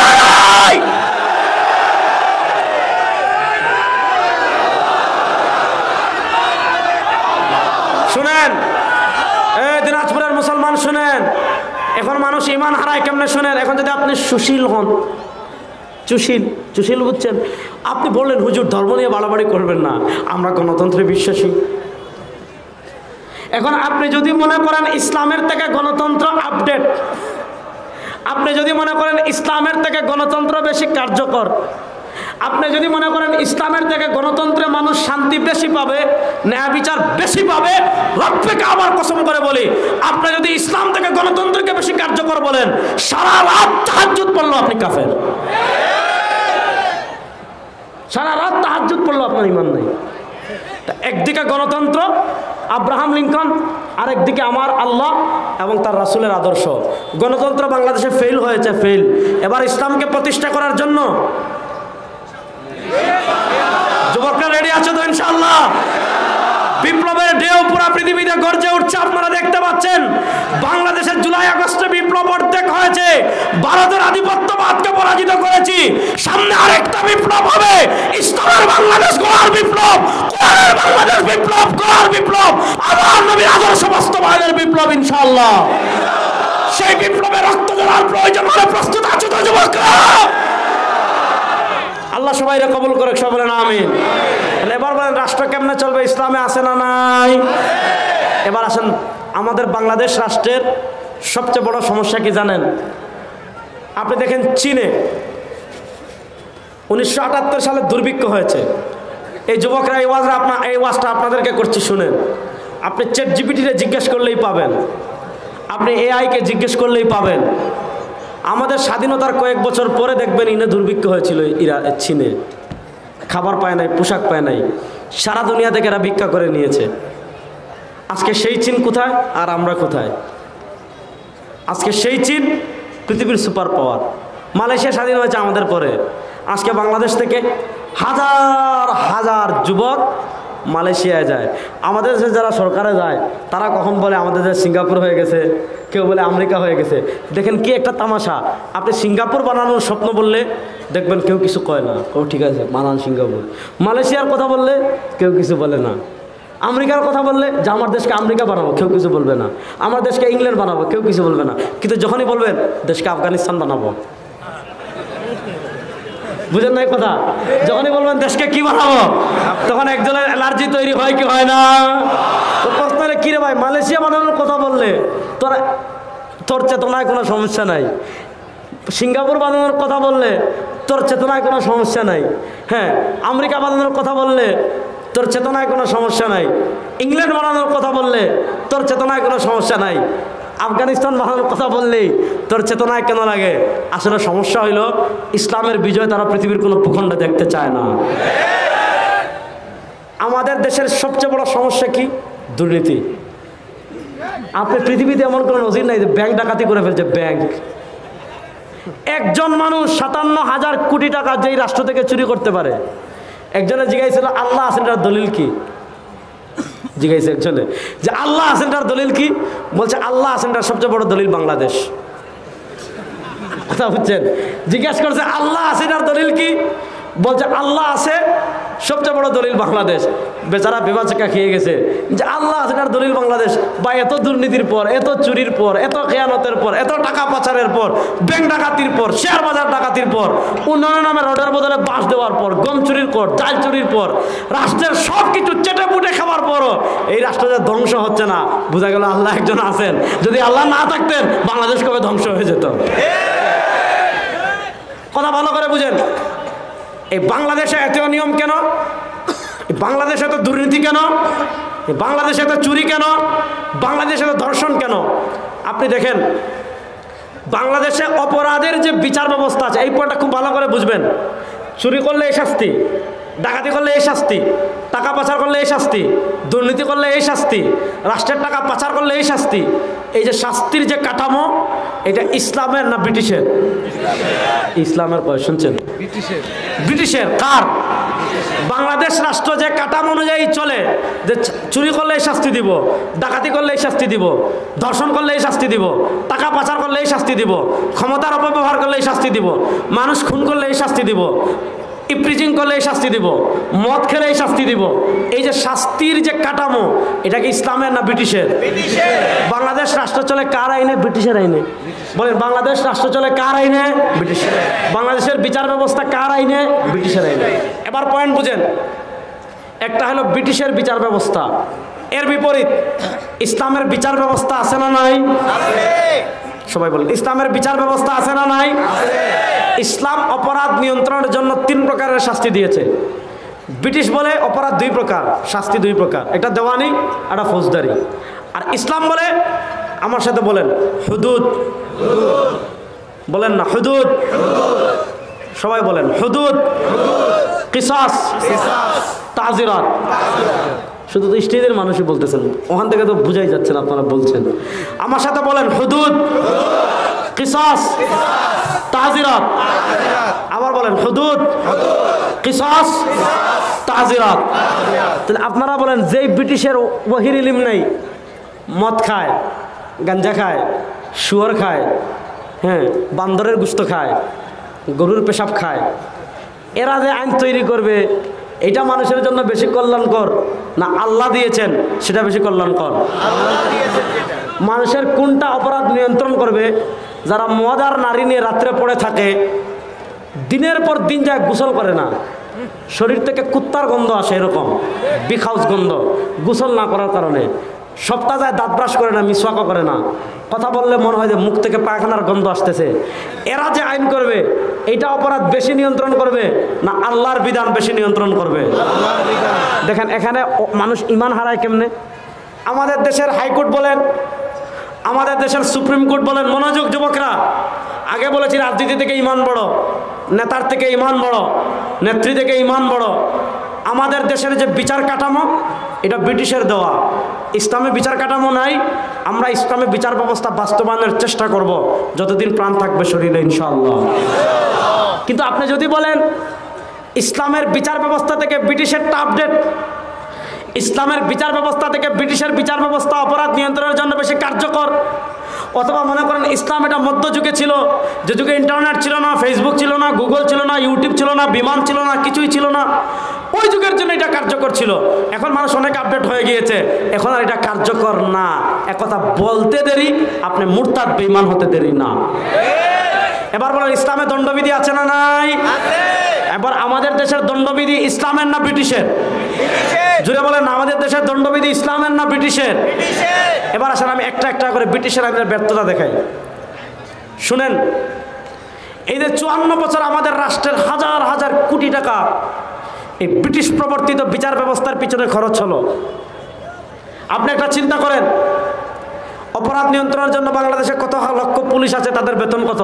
শুনেন দিনাজপুরের মুসলমান শুনেন, এখন মানুষ ইমান হারায় কেমনে শুনেন। এখন যদি আপনি সুশীল হন, সুশীল বুঝছেন, আপনি বললেন হুজুর ধর্ম নিয়ে বাড়াবাড়ি করবেন না, আমরা গণতন্ত্রে বিশ্বাসী। এখন আপনি যদি মনে করেন ইসলামের থেকে গণতন্ত্র আপডেট, আপনি যদি মনে করেন ইসলামের থেকে গণতন্ত্র বেশি কার্যকর, আপনি যদি মনে করেন ইসলামের থেকে গণতন্ত্রে মানুষ শান্তি বেশি পাবে, ন্যায় বিচার বেশি পাবে, রব্বে কাবার কসম করে বলি, আপনি যদি ইসলাম থেকে গণতন্ত্রকে বেশি কার্যকর বলেন, সারা রাত তাহাজ্জুদ পড়লো আপনি কাফের। সারা রাত তাহাজ্জুদ পড়লো আপনার ইমান নাই। একদিকে গণতন্ত্র আব্রাহাম লিঙ্কন, আরেকদিকে আমার আল্লাহ এবং তার রাসূলের আদর্শ। গণতন্ত্র বাংলাদেশে ফেল হয়েছে, ফেল। এবার ইসলামকে প্রতিষ্ঠা করার জন্য যুবকরা রেডি আছে তো ইনশাআল্লাহ? বিপ্লবের ঢেউ পুরো পৃথিবীতে গর্জে উঠছে, আপনারা দেখতে পাচ্ছেন। বাংলাদেশের জুলাই আগস্টে বিপ্লব অর্ধেক হয়েছে, ভারতের আধিপত্যবাদকে পরাজিত করেছি। সামনে আরেকটা বিপ্লব হবে, ইসলামের বাংলাদেশ গড়ার বিপ্লব, কোরআনের বাংলাদেশ বিপ্লব, গড়ার বিপ্লব, আবার নবীর আদর্শ বাস্তবায়নের বিপ্লব ইনশাআল্লাহ। সেই বিপ্লবে রক্ত ঝরার প্রয়োজন হলে প্রস্তুত আছো তো যুবকরা? আল্লাহ সবাই কবুল করে, সবাই বলেন আমিন। এবার বলেন রাষ্ট্র কেমনে চলবে? ইসলামে আছে না নাই? এবার আসেন, আমাদের বাংলাদেশ রাষ্ট্রের সবচেয়ে বড় সমস্যা কি জানেন? আপনি দেখেন চীনে 1978 সালে দুর্ভিক্ষ হয়েছে। এই যুবকরা এই ওয়াজটা আপনাদেরকে করছি, শুনেন। আপনি চ্যাট জিপিটিতে জিজ্ঞেস করলেই পাবেন, আপনি এআইকে জিজ্ঞেস করলেই পাবেন। আমাদের স্বাধীনতার কয়েক বছর পরে দেখবেন ইনে দুর্ভিক্ষ হয়েছিল চীনে, খাবার পায় নাই, পোশাক পায় নাই, সারা দুনিয়া থেকে এরা ভিক্ষা করে নিয়েছে। আজকে সেই চীন কোথায় আর আমরা কোথায়? আজকে সেই চীন পৃথিবীর সুপার পাওয়ার। মালয়েশিয়া স্বাধীন হয়েছে আমাদের পরে। আজকে বাংলাদেশ থেকে হাজার হাজার যুবক মালয়েশিয়ায় যায়। আমাদের দেশে যারা সরকারে যায় তারা কখন বলে আমাদের দেশ সিঙ্গাপুর হয়ে গেছে, কেউ বলে আমেরিকা হয়ে গেছে। দেখেন কি একটা তামাশা, আপনি সিঙ্গাপুর বানানোর স্বপ্ন বললে দেখবেন কেউ কিছু কয় না, ও ঠিক আছে বানান সিঙ্গাপুর। মালয়েশিয়ার কথা বললে কেউ কিছু বলে না। আমেরিকার কথা বললে যে আমার দেশকে আমেরিকা বানাবো, কেউ কিছু বলবে না। আমার দেশকে ইংল্যান্ড বানাবো, কেউ কিছু বলবে না। কিন্তু যখনই বলবেন দেশকে আফগানিস্তান বানাবো, বুঝেন নাই কথা? যখনই বলবেন দেশকে কি বানাবো, তখন একজনের অ্যালার্জি তৈরি হয় কি হয় না? তো প্রশ্ন হলে কিরে ভাই, মালয়েশিয়া বানানোর কথা বললে তোর চেতনায় কোনো সমস্যা নাই, সিঙ্গাপুর বানানোর কথা বললে তোর চেতনায় কোনো সমস্যা নাই, হ্যাঁ আমেরিকা বানানোর কথা বললে তোর চেতনায় কোনো সমস্যা নাই, ইংল্যান্ড বানানোর কথা বললে তোর চেতনায় কোনো সমস্যা নাই, আফগানিস্তান বানানোর কথা বললেই তোর চেতনায় কেন লাগে? আসলে সমস্যা হইল ইসলামের বিজয় তারা পৃথিবীর কোনো ভূখণ্ডে দেখতে চায় না। আমাদের দেশের সবচেয়ে বড় সমস্যা কি? দুর্নীতি। আপনি পৃথিবীতে এমন কোনো নজির নাই যে ব্যাংক ডাকাতি করে ফেলছে। ব্যাংক, একজন মানুষ 57,000 কোটি টাকা যেই রাষ্ট্র থেকে চুরি করতে পারে। একজনে জিজ্ঞাসা আল্লাহ আছেন তার দলিল কি? জিজ্ঞাসা একজনে যে আল্লাহ আছেন তার দলিল কি? বলছে আল্লাহ আছেন তার সবচেয়ে বড় দলিল বাংলাদেশ। কথা বুঝছেন? জিজ্ঞাসা করছে আল্লাহ আছেন তার দলিল কি? বলছে আল্লাহ আছে সবচেয়ে বড় দলিল বাংলাদেশ। বেচারা বেবাচকা খেয়ে গেছে যে আল্লাহ আছে তার দলিল বাংলাদেশ। বা এত দুর্নীতির পর, এত চুরির পর, এত খেয়ানতের পর, এত টাকা পাচারের পর, ব্যাংক ডাকাতির পর, শেয়ার বাজার ডাকাতির পর, উন্নয়ন নামে রোডের বদলে বাস দেওয়ার পর, গম চুরির পর, চাল চুরির পর, রাষ্ট্রের সব কিছু চেটে পুটে খাবার পরও এই রাষ্ট্র যে ধ্বংস হচ্ছে না, বোঝা গেল আল্লাহ একজন আছেন। যদি আল্লাহ না থাকতেন বাংলাদেশ কবে ধ্বংস হয়ে যেত। কথা ভালো করে বুঝেন। এই বাংলাদেশে এত নিয়ম কেন? বাংলাদেশে এত দুর্নীতি কেন? বাংলাদেশে এত চুরি কেন? বাংলাদেশে এত ধর্ষণ কেন? আপনি দেখেন বাংলাদেশে অপরাধের যে বিচার ব্যবস্থা আছে, এই পয়েন্টটা খুব ভালো করে বুঝবেন। চুরি করলে এই শাস্তি, ডাকাতি করলে এই শাস্তি, টাকা পাচার করলে এই শাস্তি, দুর্নীতি করলে এই শাস্তি, রাষ্ট্রের টাকা পাচার করলে এই শাস্তি। এই যে শাস্তির যে কাঠামো, এটা ইসলামের না ব্রিটিশের? ইসলামের। কয় শুনছেন? ব্রিটিশের। কার? বাংলাদেশ রাষ্ট্র যে কাঠামো অনুযায়ী চলে, যে চুরি করলে এই শাস্তি দিব, ডাকাতি করলে এই শাস্তি দিব, ধর্ষণ করলে এই শাস্তি দিব, টাকা পাচার করলে এই শাস্তি দিব, ক্ষমতার অপব্যবহার করলে এই শাস্তি দিব, মানুষ খুন করলে এই শাস্তি দিব, ইপ্রিজিং করলে এই শাস্তি দিব, মদ খেলে এই শাস্তি দিব। এই যে শাস্তির যে কাঠামো, এটা কি ইসলামের না ব্রিটিশের? বাংলাদেশ রাষ্ট্র চলে কার আইনে? ব্রিটিশের আইনে। বলেন বাংলাদেশ রাষ্ট্র চলে কার আইনে? ব্রিটিশের। বাংলাদেশের বিচার ব্যবস্থা কার আইনে? ব্রিটিশের আইনে। এবার পয়েন্ট বুঝেন। একটা হলো ব্রিটিশের বিচার ব্যবস্থা, এর বিপরীত ইসলামের বিচার ব্যবস্থা আছে না নাই? সবাই বলেন ইসলামের বিচার ব্যবস্থা আছে না নাই? ইসলাম অপরাধ নিয়ন্ত্রণের জন্য 3 প্রকারের শাস্তি দিয়েছে। ব্রিটিশ বলে অপরাধ 2 প্রকার, শাস্তি 2 প্রকার, একটা দেওয়ানি, একটা ফৌজদারি। আর ইসলাম বলে, আমার সাথে বলেন, হুদুদ। বলেন না হুদুদ। সবাই বলেন হুদুদ, কিসাস, তাজিরাত। শুধু তো স্টেজের মানুষই বলতেছেন, ওখান থেকে তো বুঝাই যাচ্ছে না আপনারা বলছেন। আমার সাথে বলেন হুদুদ, কিসাস, তাজিরাত। আবার বলেন হুদুদ, কিসাস, তাজিরাত। তাহলে আপনারা বলেন যেই ব্রিটিশের ওয়াহির ইলম নাই, মদ খায়, গাঞ্জা খায়, শুয়োর খায়, হ্যাঁ বান্দরের গোশত খায়, গরুর পেশাব খায়, এরা যে আইন তৈরি করবে, এটা মানুষের জন্য বেশি কল্যাণকর না আল্লাহ দিয়েছেন সেটা বেশি কল্যাণকর? মানুষের কোনটা অপরাধ নিয়ন্ত্রণ করবে? যারা মদ আর নারী নিয়ে রাত্রে পড়ে থাকে, দিনের পর দিন যায় গোসল করে না, শরীর থেকে কুত্তার গন্ধ আসে, এরকম বিখাউস গন্ধ, গোসল না করার কারণে। সপ্তাহ যায় দাঁত ব্রাশ করে না, মিসওয়াকও করে না, কথা বললে মনে হয় যে মুখ থেকে পায়খানার গন্ধ আসতেছে। এরা যে আইন করবে, এইটা অপরাধ বেশি নিয়ন্ত্রণ করবে না আল্লাহর বিধান বেশি নিয়ন্ত্রণ করবে? দেখেন এখানে মানুষ ইমান হারায় কেমনে। আমাদের দেশের হাইকোর্ট বলেন, আমাদের দেশের সুপ্রিম কোর্ট বলেন, মনোযোগ যুবকরা, আগে বলেছি রাজনীতি থেকে ইমান বড়, নেতার থেকে ইমান বড়, নেত্রী থেকে ইমান বড়। আমাদের দেশের যে বিচার কাঠামো, এটা ব্রিটিশের দেওয়া, ইসলামে বিচার কাঠামো নাই। আমরা ইসলামে বিচার ব্যবস্থা বাস্তবায়নের চেষ্টা করব যতদিন প্রাণ থাকবে শরীরে, ইনশাআল্লাহ। কিন্তু আপনি যদি বলেন ইসলামের বিচার ব্যবস্থা থেকে ব্রিটিশেরটা আপডেট, ইসলামের বিচার ব্যবস্থা থেকে ব্রিটিশের বিচার ব্যবস্থা অপরাধ নিয়ন্ত্রণের জন্য বেশি কার্যকর, অথবা মনে করেন ইসলাম এটা মধ্যযুগে ছিল, যে যুগে ইন্টারনেট ছিল না, ফেসবুক ছিল না, গুগল ছিল না, ইউটিউব ছিল না, বিমান ছিল না, কিছুই ছিল না, ওই যুগের জন্য এটা কার্যকর ছিল। এখন মানুষ অনেক আপডেট হয়ে গিয়েছে, এখন আর এটা কার্যকর না। একথা বলতে দেরি, আপনি মুরতাদ বেঈমান হতে দেরি না। এবার বলেন ইসলামে দণ্ডবিধি আছে না নাই? এবার আমাদের দেশের দণ্ডবিধি ইসলামের না ব্রিটিশের? জুড়ে বলেন, আমাদের দেশের দণ্ডবিধি ইসলামের না ব্রিটিশের? এবার আসেন আমি একটা একটা করে ব্রিটিশের আইনের ব্যর্থতা দেখাই। শুনেন, এই যে 54 বছর আমাদের রাষ্ট্রের হাজার হাজার কোটি টাকা এই ব্রিটিশ প্রবর্তিত বিচার ব্যবস্থার পিছনে খরচ হলো। আপনি একটা চিন্তা করেন, অপরাধ নিয়ন্ত্রণের জন্য বাংলাদেশে কত লক্ষ পুলিশ আছে, তাদের বেতন কত?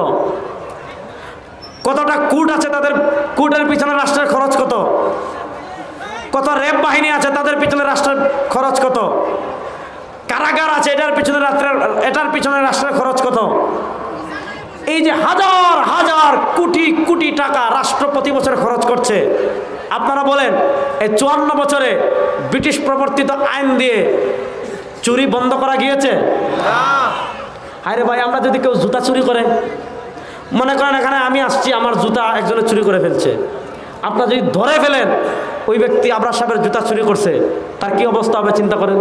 কতটা কোর্ট আছে, তাদের কোর্টের পিছনে রাষ্ট্রের খরচ কত? কত র্যাব বাহিনী আছে, তাদের পিছনে রাষ্ট্রের খরচ কত? কারাগার আছে, এটার পিছনে রাষ্ট্রের খরচ কত? এই যে হাজার হাজার কোটি কোটি টাকা রাষ্ট্র প্রতি বছর খরচ করছে, আপনারা বলেন এই 54 বছরে ব্রিটিশ প্রবর্তিত আইন দিয়ে চুরি বন্ধ করা গিয়েছে? আরে ভাই, আমরা যদি কেউ জুতা চুরি করে, মনে করেন এখানে আমি আসছি, আমার জুতা একজনে চুরি করে ফেলছে, আপনারা যদি ধরে ফেলেন ওই ব্যক্তি আবরার সাহেবের জুতা চুরি করছে, তার কি অবস্থা হবে চিন্তা করেন।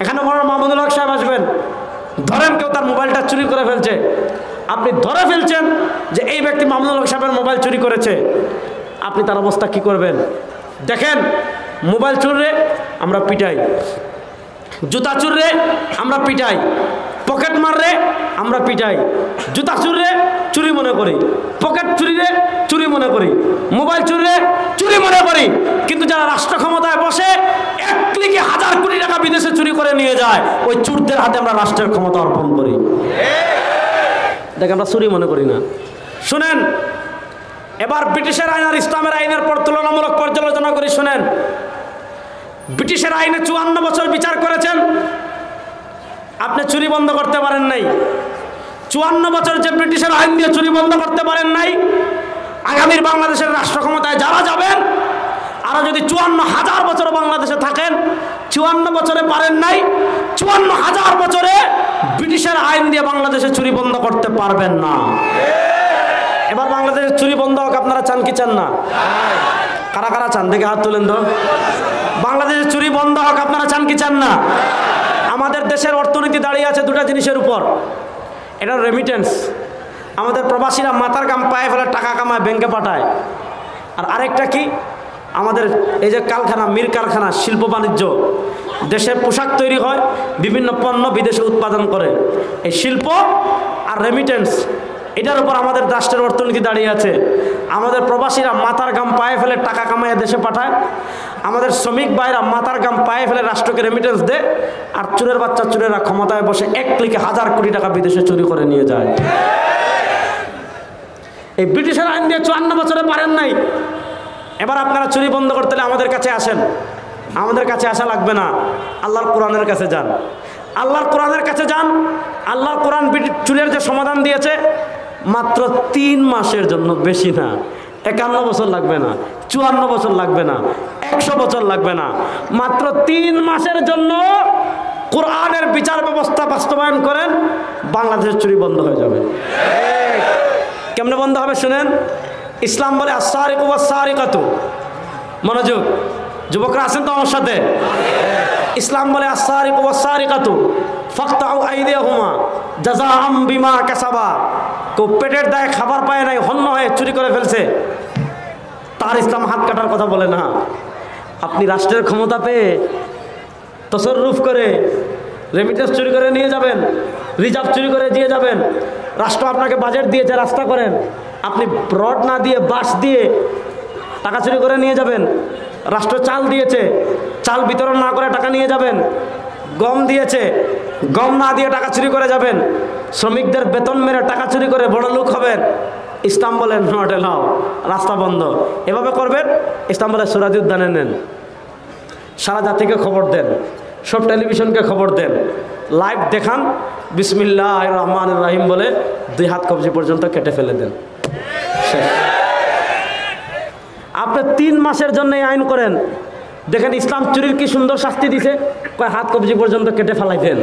এখানে মনে মাহমুদুল হক সাহেব আসবেন, ধরেন কেউ তার মোবাইলটা চুরি করে ফেলছে, আপনি ধরে ফেলছেন যে এই ব্যক্তি মাহমুদুল হক সাহেবের মোবাইল চুরি করেছে, আপনি তার অবস্থা কি করবেন? দেখেন, মোবাইল চুররে আমরা পিটাই, জুতা চুররে আমরা পিটাই, পকেট মাররে আমরা পিটাই, জুতা চুররে চুরি মনে করি, পকেট চুরিরে চুরি মনে করি, মোবাইল চুররে চুরি মনে করি। কিন্তু যারা রাষ্ট্র ক্ষমতায় বসে এক ক্লিকে হাজার কোটি টাকা বিদেশে চুরি করে নিয়ে যায়, ওই চুরদের হাতে আমরা রাষ্ট্রের ক্ষমতা অর্পণ করি। দেখেন, আমরা চুরি মনে করি না। শুনেন, এবার ব্রিটিশের আইন আর ইসলামের আইনের পর তুলনামূলক পর্যালোচনা করি। শুনেন, ব্রিটিশের আইনে 54 বছর বিচার করেছেন, আপনি চুরি বন্ধ করতে পারেন নাই। 54 বছর যে ব্রিটিশের আইন দিয়ে চুরি বন্ধ করতে পারেন নাই, আগামীর বাংলাদেশের রাষ্ট্র ক্ষমতায় যারা যাবেন, আরো যদি 54,000 বছর বাংলাদেশে থাকেন, 54 বছরে পারেন নাই, 54,000 বছরে ব্রিটিশের আইন দিয়ে বাংলাদেশে চুরি বন্ধ করতে পারবেন না। এবার বাংলাদেশের চুরি বন্ধ হোক, আপনারা চান কি চান না? কারা কারা চান? দেখে হাত তুলেন তো। বাংলাদেশের চুরি বন্ধ হোক, আপনারা চান কি চান না? আমাদের দেশের অর্থনীতি দাঁড়িয়ে আছে দুটা জিনিসের উপর, এটা রেমিটেন্স। আমাদের প্রবাসীরা মাথার গাম পায়ে ফেলে টাকা কামায়, ব্যাংকে পাঠায়। আর আরেকটা কি, আমাদের এই যে কারখানা, মিল কারখানা, শিল্প বাণিজ্য, দেশে পোশাক তৈরি হয়, বিভিন্ন পণ্য বিদেশে উৎপাদন করে, এই শিল্প আর রেমিটেন্স, এটার উপর আমাদের রাষ্ট্রের অর্থনীতি দাঁড়িয়ে আছে। আমাদের প্রবাসীরা মাথার গাম পায়ে ফেলে টাকা কামায় দেশে পাঠায়, আমাদের শ্রমিক ভাইরা মাথার গাম পায়ে ফেলে রাষ্ট্রকে রেমিটেন্স দেয়, আর চোরের বাচ্চা চোরেরা ক্ষমতায় বসে এক ক্লিকে হাজার কোটি টাকা বিদেশে চুরি করে নিয়ে যায়। এই ব্রিটিশের আইন দিয়ে 54 বছরে পারেন নাই। এবার আপনারা চুরি বন্ধ করতে হলে আমাদের কাছে আসেন। আমাদের কাছে আসা লাগবে না, আল্লাহর কোরআনের কাছে যান। আল্লাহর কোরআনের কাছে যান। আল্লাহর কোরআন চুরির যে সমাধান দিয়েছে, মাত্র 3 মাসের জন্য, বেশি না। 51 বছর লাগবে না, 54 বছর লাগবে না, 100 বছর লাগবে না, মাত্র 3 মাসের জন্য কোরআনের বিচার ব্যবস্থা বাস্তবায়ন করেন, বাংলাদেশের চুরি বন্ধ হয়ে যাবে। কেমনে বন্ধ হবে শুনেন। ইসলাম বলে আস-সারিকু ওয়াস-সারিকাতু, মনোযোগ যুবকরা আছেন তো আমার সাথে? ইসলাম বলে আস-সারিকু ওয়াস-সারিকাতু ফাকতাউ আইদিয়াহুমা জাযাআম বিমা কাসাবা কেউ পেটের দায়ে খাবার পায় নাই, হন্য হয়ে চুরি করে ফেলছে, তার ইসলাম হাত কাটার কথা বলে না। আপনি রাষ্ট্রের ক্ষমতা পেয়ে তসররুফ করে রেমিটেন্স চুরি করে নিয়ে যাবেন, রিজার্ভ চুরি করে দিয়ে যাবেন, রাষ্ট্র আপনাকে বাজেট দিয়েছে রাস্তা করেন, আপনি রড না দিয়ে বাঁশ দিয়ে টাকা চুরি করে নিয়ে যাবেন। রাষ্ট্র চাল দিয়েছে, চাল বিতরণ না করে টাকা নিয়ে যাবেন। গম দিয়েছে, গম না দিয়ে টাকা চুরি করে যাবেন। শ্রমিকদের বেতন মেরে টাকা চুরি করে বড় লোক হবেন। ইসলাম বলেন নট এলাও, রাস্তা বন্ধ। এভাবে করবেন। ইসলাম বলে সুরাজি উদ্যানে নেন, সারা জাতিকে খবর দেন, সব টেলিভিশনকে খবর দেন, লাইভ দেখান, বিসমিল্লাহির রহমানির রহিম বলে 2 হাত কবজি পর্যন্ত কেটে ফেলে দেন। আপনি 3 মাসের জন্য এই আইন করেন, দেখেন ইসলাম চুরির কি সুন্দর শাস্তি দিছে। কয় হাত কবজি পর্যন্ত কেটে ফেলাইতেন।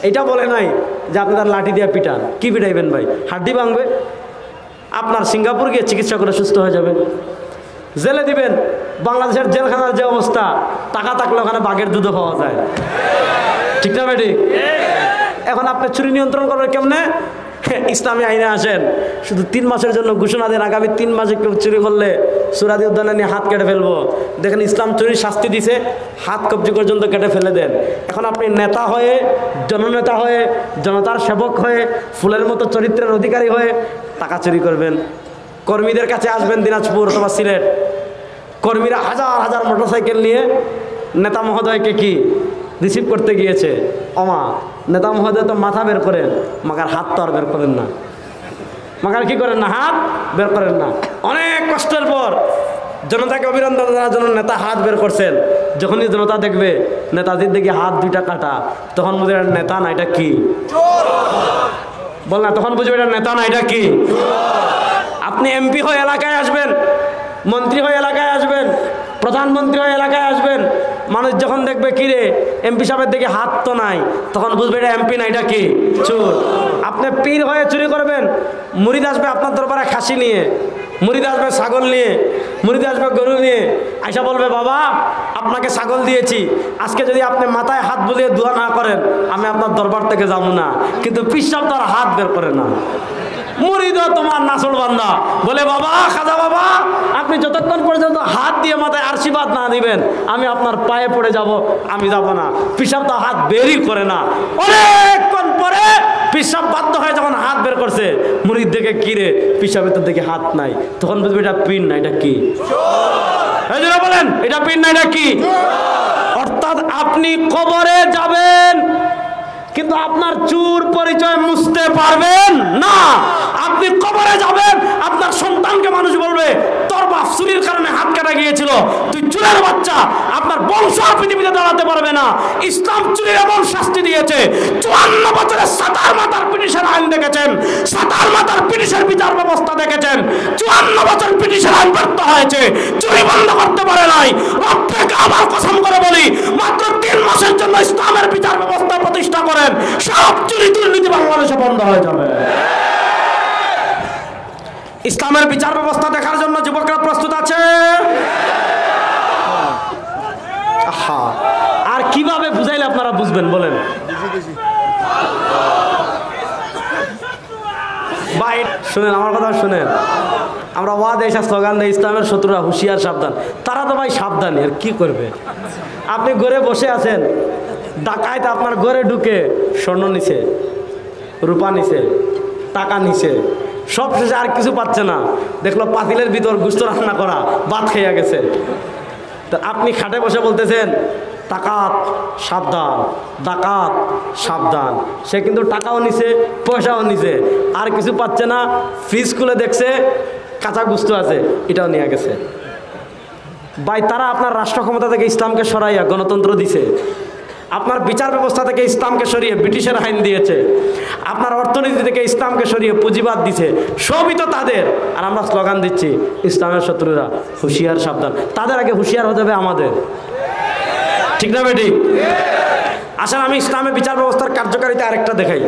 এটা বলে নাই যে আপনি তার লাঠি দিয়ে পিটান। কি পিটাইবেন ভাই? হাড্ডি ভাঙবে। আপনার সিঙ্গাপুর গিয়ে চিকিৎসা করে সুস্থ হয়ে যাবে। জেলে দিবেন। বাংলাদেশের জেলখানার যে অবস্থা, টাকা থাকলে ওখানে বাঘের দুধও পাওয়া যায়, ঠিক না বেটি? এখন আপনি চুরি নিয়ন্ত্রণ করবেন কেমনে? ইসলামী আইনে আসেন, শুধু 3 মাসের জন্য ঘোষণা দেন, আগামী 3 মাসে কেউ চুরি করলে সুরাদি উদ্যানে নিয়ে হাত কেটে ফেলবো। দেখেন ইসলাম চুরির শাস্তি দিছে, হাত কবজি পর্যন্ত কেটে ফেলে দেন। এখন আপনি নেতা হয়ে, জননেতা হয়ে, জনতার সেবক হয়ে, ফুলের মতো চরিত্রের অধিকারী হয়ে টাকা চুরি করবেন। কর্মীদের কাছে আসবেন দিনাজপুর অথবা সিলেট, কর্মীরা হাজার হাজার মোটরসাইকেল নিয়ে নেতা মহোদয়কে কি রিসিভ করতে গিয়েছে। ওমা, নেতা মহোদয় তো মাথা বের করেন, মাগার হাত তো আর বের করেন না। মাগার কি করেন না? হাত বের করেন না। অনেক কষ্টের পর জনতাকে অভিনন্দন জানার জন্য নেতা হাত বের করছেন। যখনই জনতা দেখবে নেতাজির দিকে হাত 2টা কাটা, তখন বুঝবে এটা নেতা না, এটা কি? বল না, তখন বুঝবে এটা নেতা না, এটা কি? আপনি এমপি হয়ে এলাকায় আসবেন, মন্ত্রী হয়ে এলাকায় আসবেন, প্রধানমন্ত্রী হয়ে এলাকায় আসবেন, মানুষ যখন দেখবে কিরে এমপি সাহেবের দিকে হাত তো নাই, তখন বুঝবে এটা এমপি না, এটা কি? চোর। আপনি পীর হয়ে চুরি করবেন, মুরিদ আসবে আপনার দরবারে খাসি নিয়ে, মুরিদ আসবে ছাগল নিয়ে, মুরিদ আসবে গরু নিয়ে, আয়সা বলবে বাবা আপনাকে ছাগল দিয়েছি, আজকে যদি আপনি মাথায় হাত বুলিয়ে দোয়া না করেন আমি আপনার দরবার থেকে যাব না। কিন্তু পীর সাহেব তার হাত বের করে না। মুরিদও তোমার নাসল বান্দা, বলে বাবা খাজা বাবা আপনি যতক্ষণ পর্যন্ত হাত দিয়ে মাথায় আশীর্বাদ না দিবেন আমি আপনার পায়ে পড়ে যাব, আমি যাব না। পিসাব তো হাত বেরই করে না। অনেকক্ষণ পরে পিসাব বাধ্য হয়ে যখন হাত বের করছে, মুরিদ দেখে কিরে পিসাবের তো দেখে হাত নাই, তখন বুঝবে এটা পিন না, এটা কি? বলেন এটা পিন না, এটা কি? অর্থাৎ আপনি কবরে যাবেন কিন্তু আপনার চুর পরিচয় মুছতে পারবেন না। আপনি কবরে যাবেন, আপনার সন্তানকে মানুষ বলবে তোর বাপ চুরির কারণে হাত কাটা গিয়েছিল, তুই চুরের বাচ্চা, আপনার বংশ আর পৃথিবীতে দাঁড়াতে পারবে না। ইসলাম চুরির এমন শাস্তি দিয়েছে, 54 বছরে সাতার মাথার ব্রিটিশের আইন দেখেছেন, সাতার মাথার ব্রিটিশের বিচার ব্যবস্থা দেখেছেন, 54 বছর ব্রিটিশের আইন ব্যর্থ হয়েছে, চুরি বন্ধ করতে পারে নাই। রব্বে কাবার কসম করে বলি, মাত্র 3 মাসের জন্য ইসলামের বিচার ব্যবস্থা প্রতিষ্ঠা করেন, সব চুরি দুর্নীতি বাংলাদেশে বন্ধ হয়ে যাবে। ইসলামের বিচার ব্যবস্থা দেখার জন্য যুবকরা প্রস্তুত আছে? আর কিভাবে বুঝাইলে আপনারা বুঝবেন বলেন? ভাই শুনেন, আমার কথা শুনেন। আমরা ওয়াদে এসে স্লোগান দেয় ইসলামের শত্রুরা হুঁশিয়ার সাবধান। তারা তো ভাই সাবধান, আর কি করবে? আপনি ঘরে বসে আছেন, ডাকাইতে আপনার ঘরে ঢুকে স্বর্ণ নিছে, রূপা নিছে, টাকা নিছে, সব শেষে আর কিছু পাচ্ছে না, দেখলো পাতিলের ভিতর গুস্ত রান্না করা, ভাত খাইয়া গেছে। তো আপনি খাটে বসে বলতেছেন ডাকাত সাবধান, ডাকাত সাবধান। সে কিন্তু টাকাও নিছে, পয়সাও নিছে, আর কিছু পাচ্ছে না। ফ্রিজ খুলে দেখছে কাঁচা গুস্ত আছে, এটাও নিয়ে গেছে। ভাই তারা আপনার রাষ্ট্র ক্ষমতা থেকে ইসলামকে সরাইয়া গণতন্ত্র দিছে, আপনার বিচার ব্যবস্থা থেকে ইসলামকে সরিয়ে ব্রিটিশের আইন দিয়েছে, আপনার অর্থনীতি থেকে ইসলামকে সরিয়ে পুঁজিবাদ দিছে, সবই তো তাদের। আর আমরা স্লোগান দিচ্ছি ইসলামের শত্রুরা হুঁশিয়ার সাবধান। তাদের আগে হুঁশিয়ার হতে হবে আমাদের, ঠিক না বেটি? আসলে আমি ইসলামের বিচার ব্যবস্থার কার্যকারিতা আরেকটা দেখাই।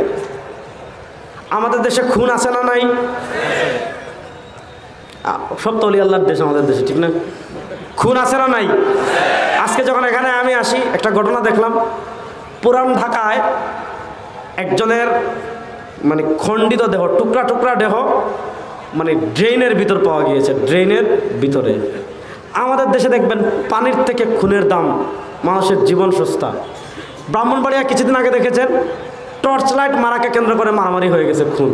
আমাদের দেশে খুন আছে না নাই? সব তো অলি আল্লাহর দেশ আমাদের দেশে, ঠিক না? খুন আছে না নাই? আজকে যখন এখানে আমি আসি একটা ঘটনা দেখলাম, পুরান ঢাকায় একজনের মানে খণ্ডিত দেহ, টুকরা টুকরা দেহ, মানে ড্রেনের ভিতর পাওয়া গিয়েছে, ড্রেনের ভিতরে। আমাদের দেশে দেখবেন পানির থেকে খুনের দাম, মানুষের জীবন সস্তা। ব্রাহ্মণবাড়িয়া কিছুদিন আগে দেখেছেন টর্চ লাইট মারাকে কেন্দ্র করে মারামারি হয়ে গেছে, খুন।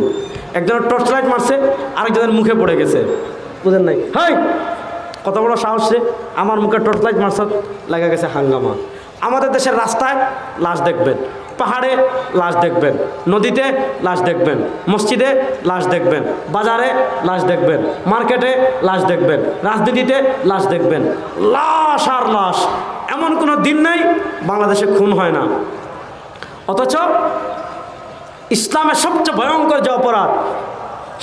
একজনের টর্চ লাইট মারছে, আরেকজনের মুখে পড়ে গেছে, বুঝেন নাই? হাই, কত বড় সাহস রে, আমার মুখে টর্চ লাইট মারছে, লাগা গেছে হাঙ্গামা। আমাদের দেশের রাস্তায় লাশ দেখবেন, পাহাড়ে লাশ দেখবেন, নদীতে লাশ দেখবেন, মসজিদে লাশ দেখবেন, বাজারে লাশ দেখবেন, মার্কেটে লাশ দেখবেন, রাজনীতিতে লাশ দেখবেন, লাশ আর লাশ। এমন কোনো দিন নেই বাংলাদেশে খুন হয় না। অথচ ইসলামের সবচেয়ে ভয়ঙ্কর যে অপরাধ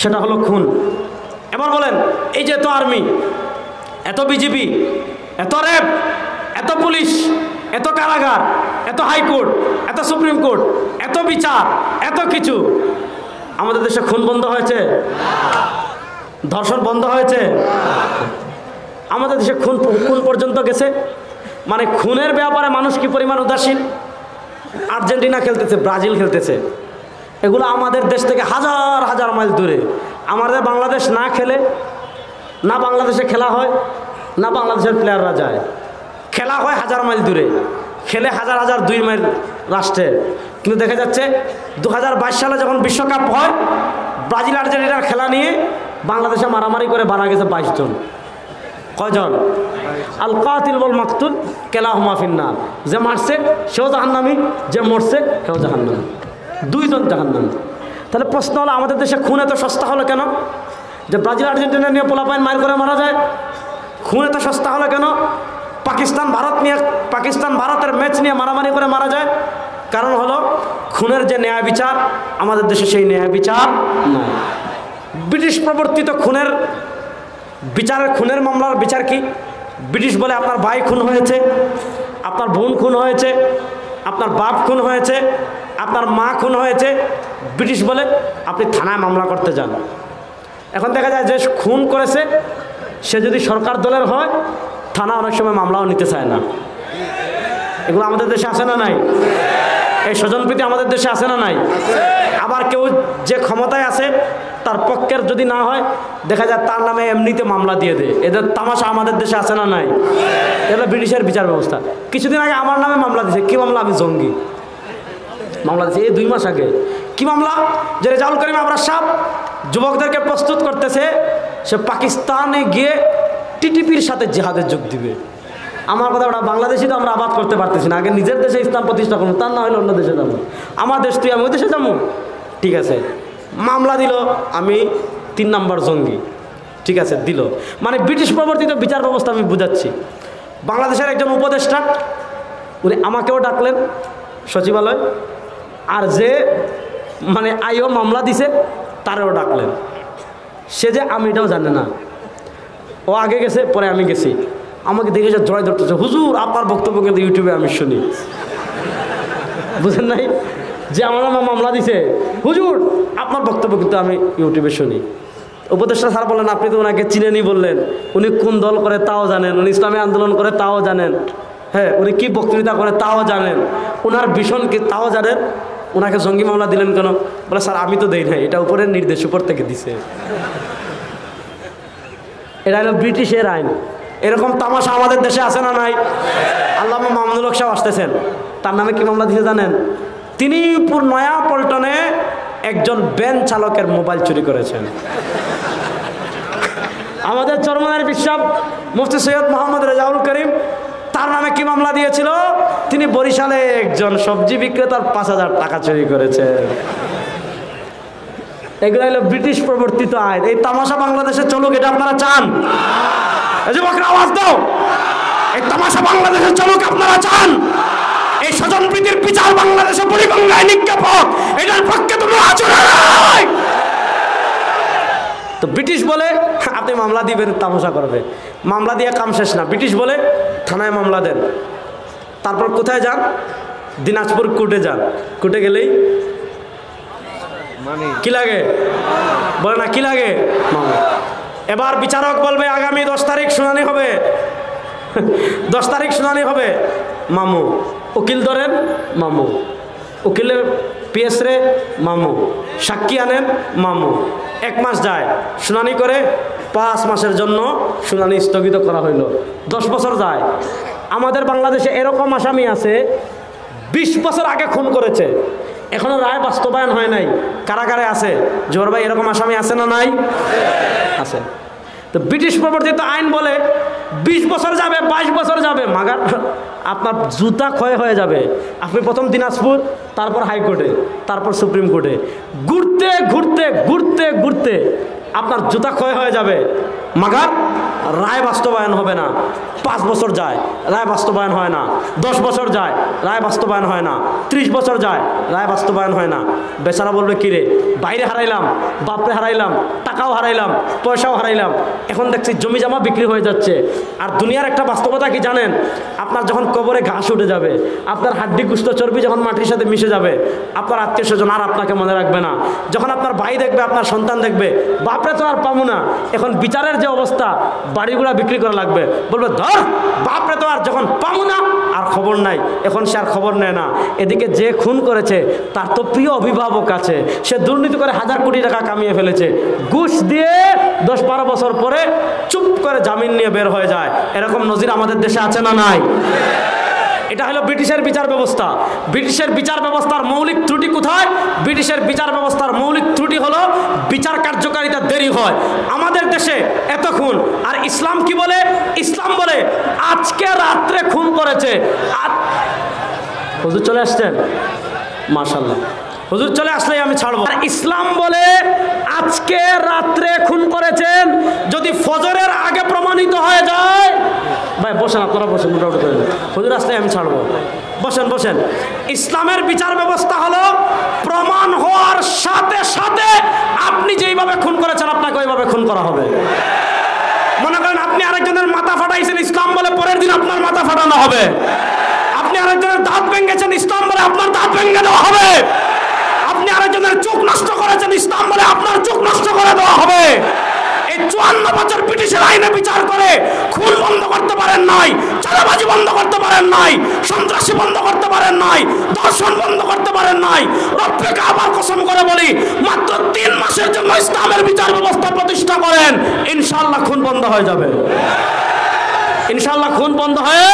সেটা হলো খুন। এবার বলেন, এই যে এত আর্মি, এত বিজিবি, এত র্যাব, এত পুলিশ, এত কারাগার, এত হাইকোর্ট, এত সুপ্রিম কোর্ট, এত বিচার, এত কিছু, আমাদের দেশে খুন বন্ধ হয়েছে? ধর্ষণ বন্ধ হয়েছে? আমাদের দেশে খুন পর্যন্ত গেছে। মানে খুনের ব্যাপারে মানুষ কি পরিমাণ উদাসীন। আর্জেন্টিনা খেলতেছে, ব্রাজিল খেলতেছে, এগুলো আমাদের দেশ থেকে হাজার হাজার মাইল দূরে। আমাদের বাংলাদেশ না খেলে, না বাংলাদেশে খেলা হয়, না বাংলাদেশের প্লেয়াররা যায়, খেলা হয় হাজার মাইল দূরে, খেলে হাজার হাজার 2 মাইল রাষ্ট্রে। কিন্তু দেখা যাচ্ছে 2022 সালে যখন বিশ্বকাপ হয়, ব্রাজিল আর্জেন্টিনার খেলা নিয়ে বাংলাদেশে মারামারি করে মারা গেছে 22 জন। কয়জন? আল কাতিল ওয়াল মাকতুল কিলাহুমা ফিন্নার। যে মারছে সেও জাহান্নামী, যে মরছে সেও জাহান্নামী, 2 জন জাহান্নামী। তাহলে প্রশ্ন হলো, আমাদের দেশে খুন এত সস্তা হলো কেন? যে ব্রাজিল আর্জেন্টিনা নিয়ে পোলাপাইন মার করে মারা যায়, খুন এত সস্তা হলো কেন? পাকিস্তান ভারতের ম্যাচ নিয়ে মারামারি করে মারা যায়, কারণ হলো খুনের যে ন্যায় বিচার আমাদের দেশে সেই ন্যায় বিচার নয়। ব্রিটিশ প্রবর্তিত খুনের মামলার বিচার কি? ব্রিটিশ বলে আপনার ভাই খুন হয়েছে, আপনার বোন খুন হয়েছে, আপনার বাপ খুন হয়েছে, আপনার মা খুন হয়েছে, ব্রিটিশ বলে আপনি থানায় মামলা করতে যান। এখন দেখা যায় যে খুন করেছে সে যদি সরকার দলের হয়, থানা অনেক সময় মামলাও নিতে চায় না। এগুলো আমাদের দেশে আসে না নাই? এই স্বজনপ্রীতি আমাদের দেশে আসে না নাই? আবার কেউ যে ক্ষমতায় আছে তার পক্ষের যদি না হয়, দেখা যায় তার নামে এমনিতে মামলা দিয়ে দেয়। এদের তামাশা আমাদের দেশে আসে না নাই? এটা ব্রিটিশের বিচার ব্যবস্থা। কিছুদিন আগে আমার নামে মামলা দিয়েছে। কি মামলা? আমি জঙ্গি মামলা দিয়েছে, এই 2 মাস আগে। কি মামলা? যে রেজাউল করিম আবরার সাহেব যুবকদেরকে প্রস্তুত করতেছে, সে পাকিস্তানে গিয়ে টিটিপির সাথে জিহাদে যোগ দিবে। আমার কথা, ওটা বাংলাদেশি তো আমরা আবাদ করতে পারতেছি না, আগে নিজের দেশে ইসলাম প্রতিষ্ঠা করবো, তার না হলে অন্য দেশে যাবো। আমার দেশ তুই আমি ওই দেশে যাবো? ঠিক আছে, মামলা দিল, আমি 3 নম্বর জঙ্গি, ঠিক আছে দিল। মানে ব্রিটিশ প্রবর্তিত বিচার ব্যবস্থা আমি বুঝাচ্ছি। বাংলাদেশের একজন উপদেষ্টা, উনি আমাকেও ডাকলেন সচিবালয়, আর যে মানে আইও মামলা দিছে তারেও ডাকলেন। সে যে আমি এটাও জানে না, ও আগে গেছে, পরে আমি গেছি। আমাকে দেখে যে জড়াই ধরতেছে, হুজুর আপনার বক্তব্য কিন্তু ইউটিউবে আমি শুনি। বুঝেন নাই? যে আমার মামলা দিছে, হুজুর আপনার বক্তব্য কিন্তু আমি ইউটিউবে শুনি। উপদেষ্টা স্যার বললেন, আপনি তো ওনাকে চিনেনি বললেন, উনি কোন দল করে তাও জানেন, উনি ইসলামী আন্দোলন করে তাও জানেন, হ্যাঁ উনি কি বক্তৃতা করে তাও জানেন, ওনার ভীষণ কি তাও জানেন, ওনাকে জঙ্গি মামলা দিলেন কেন? বলে স্যার আমি তো দেই নাই, এটা উপরের নির্দেশ, উপর থেকে দিছে। এটা হলো ব্রিটিশের আইন। এরকম তামাশা আমাদের দেশে আছে না নাই? আল্লামা মামুনুল হক সাহেব আসতেছেন, তার নামে কি মামলা দিয়েছে জানেন? তিনি নয়া পল্টনে একজন ভ্যান চালকের মোবাইল চুরি করেছেন। আমাদের চরমনায়ের বিশ্বাস মুফতি সৈয়দ মোহাম্মদ রেজাউল করিম, তার নামে কি মামলা দিয়েছিল? তিনি বরিশালে একজন সবজি বিক্রেতার 5000 টাকা চুরি করেছেন। এগুলো হলো ব্রিটিশ প্রবর্তিত আইন। এই তামাশা বাংলাদেশে চলুক, এটা আপনারা চান? যুবকরা আওয়াজ দাও, এই তামাশা বাংলাদেশে চলুক আপনারা চান? এই স্বজনপ্রীতির বিচার বাংলাদেশে পরিগঙ্গায় নিক্ষেপ হোক, এটার পক্ষে তোমরা আছো না? তো ব্রিটিশ বলে আপনি মামলা দিবেন, তামাশা করবে, মামলা দিয়ে কাম শেষ না। ব্রিটিশ বলে থানায় মামলা দেন, তারপর কোথায় যান? দিনাজপুর কোর্টে যান। কোর্টে গেলেই কি লাগে? বলে না কি লাগে? মামলা। এবার বিচারক বলবে আগামী 10 তারিখ শুনানি হবে, 10 তারিখ শুনানি হবে। মামু উকিল ধরেন, মামু উকিলের পিএস রে মামু, সাক্ষী আনেন মামু। 1 মাস যায়, শুনানি করে 5 মাসের জন্য শুনানি স্থগিত করা হইল। 10 বছর যায়। আমাদের বাংলাদেশে এরকম আসামি আছে 20 বছর আগে খুন করেছে, এখনো রায় বাস্তবায়ন হয় নাই, কারাগারে আছে। জোহর ভাই এরকম আসামি আছে না নাই? আছে। তো ব্রিটিশ প্রবর্তিত আইন বলে 20 বছর যাবে, 22 বছর যাবে, মাগার আপনার জুতা ক্ষয় হয়ে যাবে। আপনি প্রথম দিনাজপুর, তারপর হাইকোর্টে, তারপর সুপ্রিম কোর্টে, ঘুরতে ঘুরতে ঘুরতে ঘুরতে আপনার জুতা ক্ষয় হয়ে যাবে, মাগার রায় বাস্তবায়ন হবে না। 5 বছর যায়, রায় বাস্তবায়ন হয় না। 10 বছর যায়, রায় বাস্তবায়ন হয় না। 30 বছর যায়, রায় বাস্তবায়ন হয় না। বেচারা বলবে কিরে, বাইরে হারাইলাম, বাপরে হারাইলাম, টাকাও হারাইলাম, পয়সাও হারাইলাম, এখন দেখছি জমি জমা বিক্রি হয়ে যাচ্ছে। আর দুনিয়ার একটা বাস্তবতা কি জানেন? আপনার যখন কবরে ঘাস উঠে যাবে, আপনার হাড্ডি গুস্ত চর্বি যখন মাটির সাথে মিশে যাবে, আপনার আত্মীয় স্বজন আর আপনাকে মনে রাখবে না। যখন আপনার ভাই দেখবে, আপনার সন্তান দেখবে, বাপরে তো আর পাবো না, এখন বিচারের যে অবস্থা, বাড়িগুলা বিক্রি করা লাগবে। বলবে ধর, বাপরে তো আর যখন পাবো না, আর খবর নাই, এখন সে আর খবর নেয় না। এদিকে যে খুন করেছে তার তো প্রিয় অভিভাবক আছে, সে দুর্নীতি করে 1000 কোটি টাকা কামিয়ে ফেলেছে, ঘুষ দিয়ে 10-12 বছর পরে চুপ করে জামিন নিয়ে বের হয়ে যায়। এরকম নজির আমাদের দেশে আছে না নাই? এটা হলো ব্রিটিশের বিচার ব্যবস্থা। ব্রিটিশের বিচার ব্যবস্থার মৌলিক ত্রুটি কোথায়? ব্রিটিশের বিচার ব্যবস্থার মৌলিক ত্রুটি হলো বিচার কার্যকারিতা দেরি হয়। আমাদের দেশে এত খুন, আর ইসলাম কি বলে? ইসলাম বলে আজকে রাত্রে খুন করেছে। হুজুর চলে আসছেন, মাশাআল্লাহ, হুজুর চলে আসলেই আমি ছাড়বো। আর ইসলাম বলে আজকে রাত্রে খুন করেছেন, যদি ফজরের আগে প্রমাণিত হয়ে যায়, ভাই বসেন, আপনারা বসেন, মোটামুটি করে হুজুর আসলে আমি ছাড়বো, বসেন বসেন। ইসলামের বিচার ব্যবস্থা হলো প্রমাণ হওয়ার সাথে সাথে আপনি যেইভাবে খুন করেছেন আপনাকে ওইভাবে খুন করা হবে। মনে করেন আপনি আরেকজনের মাথা ফাটাইছেন, ইসলাম বলে পরের দিন আপনার মাথা ফাটানো হবে। আপনি আরেকজনের দাঁত ভেঙেছেন, ইসলাম বলে আপনার দাঁত ভেঙে দেওয়া হবে। আপনি আরেকজনের চোখ নষ্ট করেছেন, ইসলাম বলে আপনার চোখ নষ্ট করে দেওয়া হবে। এই 54 বছর ব্রিটিশের আইনে বিচার করে খুন বন্ধ করতে পারেন নাই, চাঁদাবাজি বন্ধ করতে পারেন নাই, সন্ত্রাসী বন্ধ করতে পারেন নাই, ধর্ষণ বন্ধ করতে পারেন নাই। রব্বে কাবার কসম করে বলি, মাত্র 3 মাসের জন্য ইসলামের বিচার ব্যবস্থা প্রতিষ্ঠা করেন, ইনশাআল্লাহ খুন বন্ধ হয়ে যাবে। ইনশাআল্লাহ খুন বন্ধ হয়ে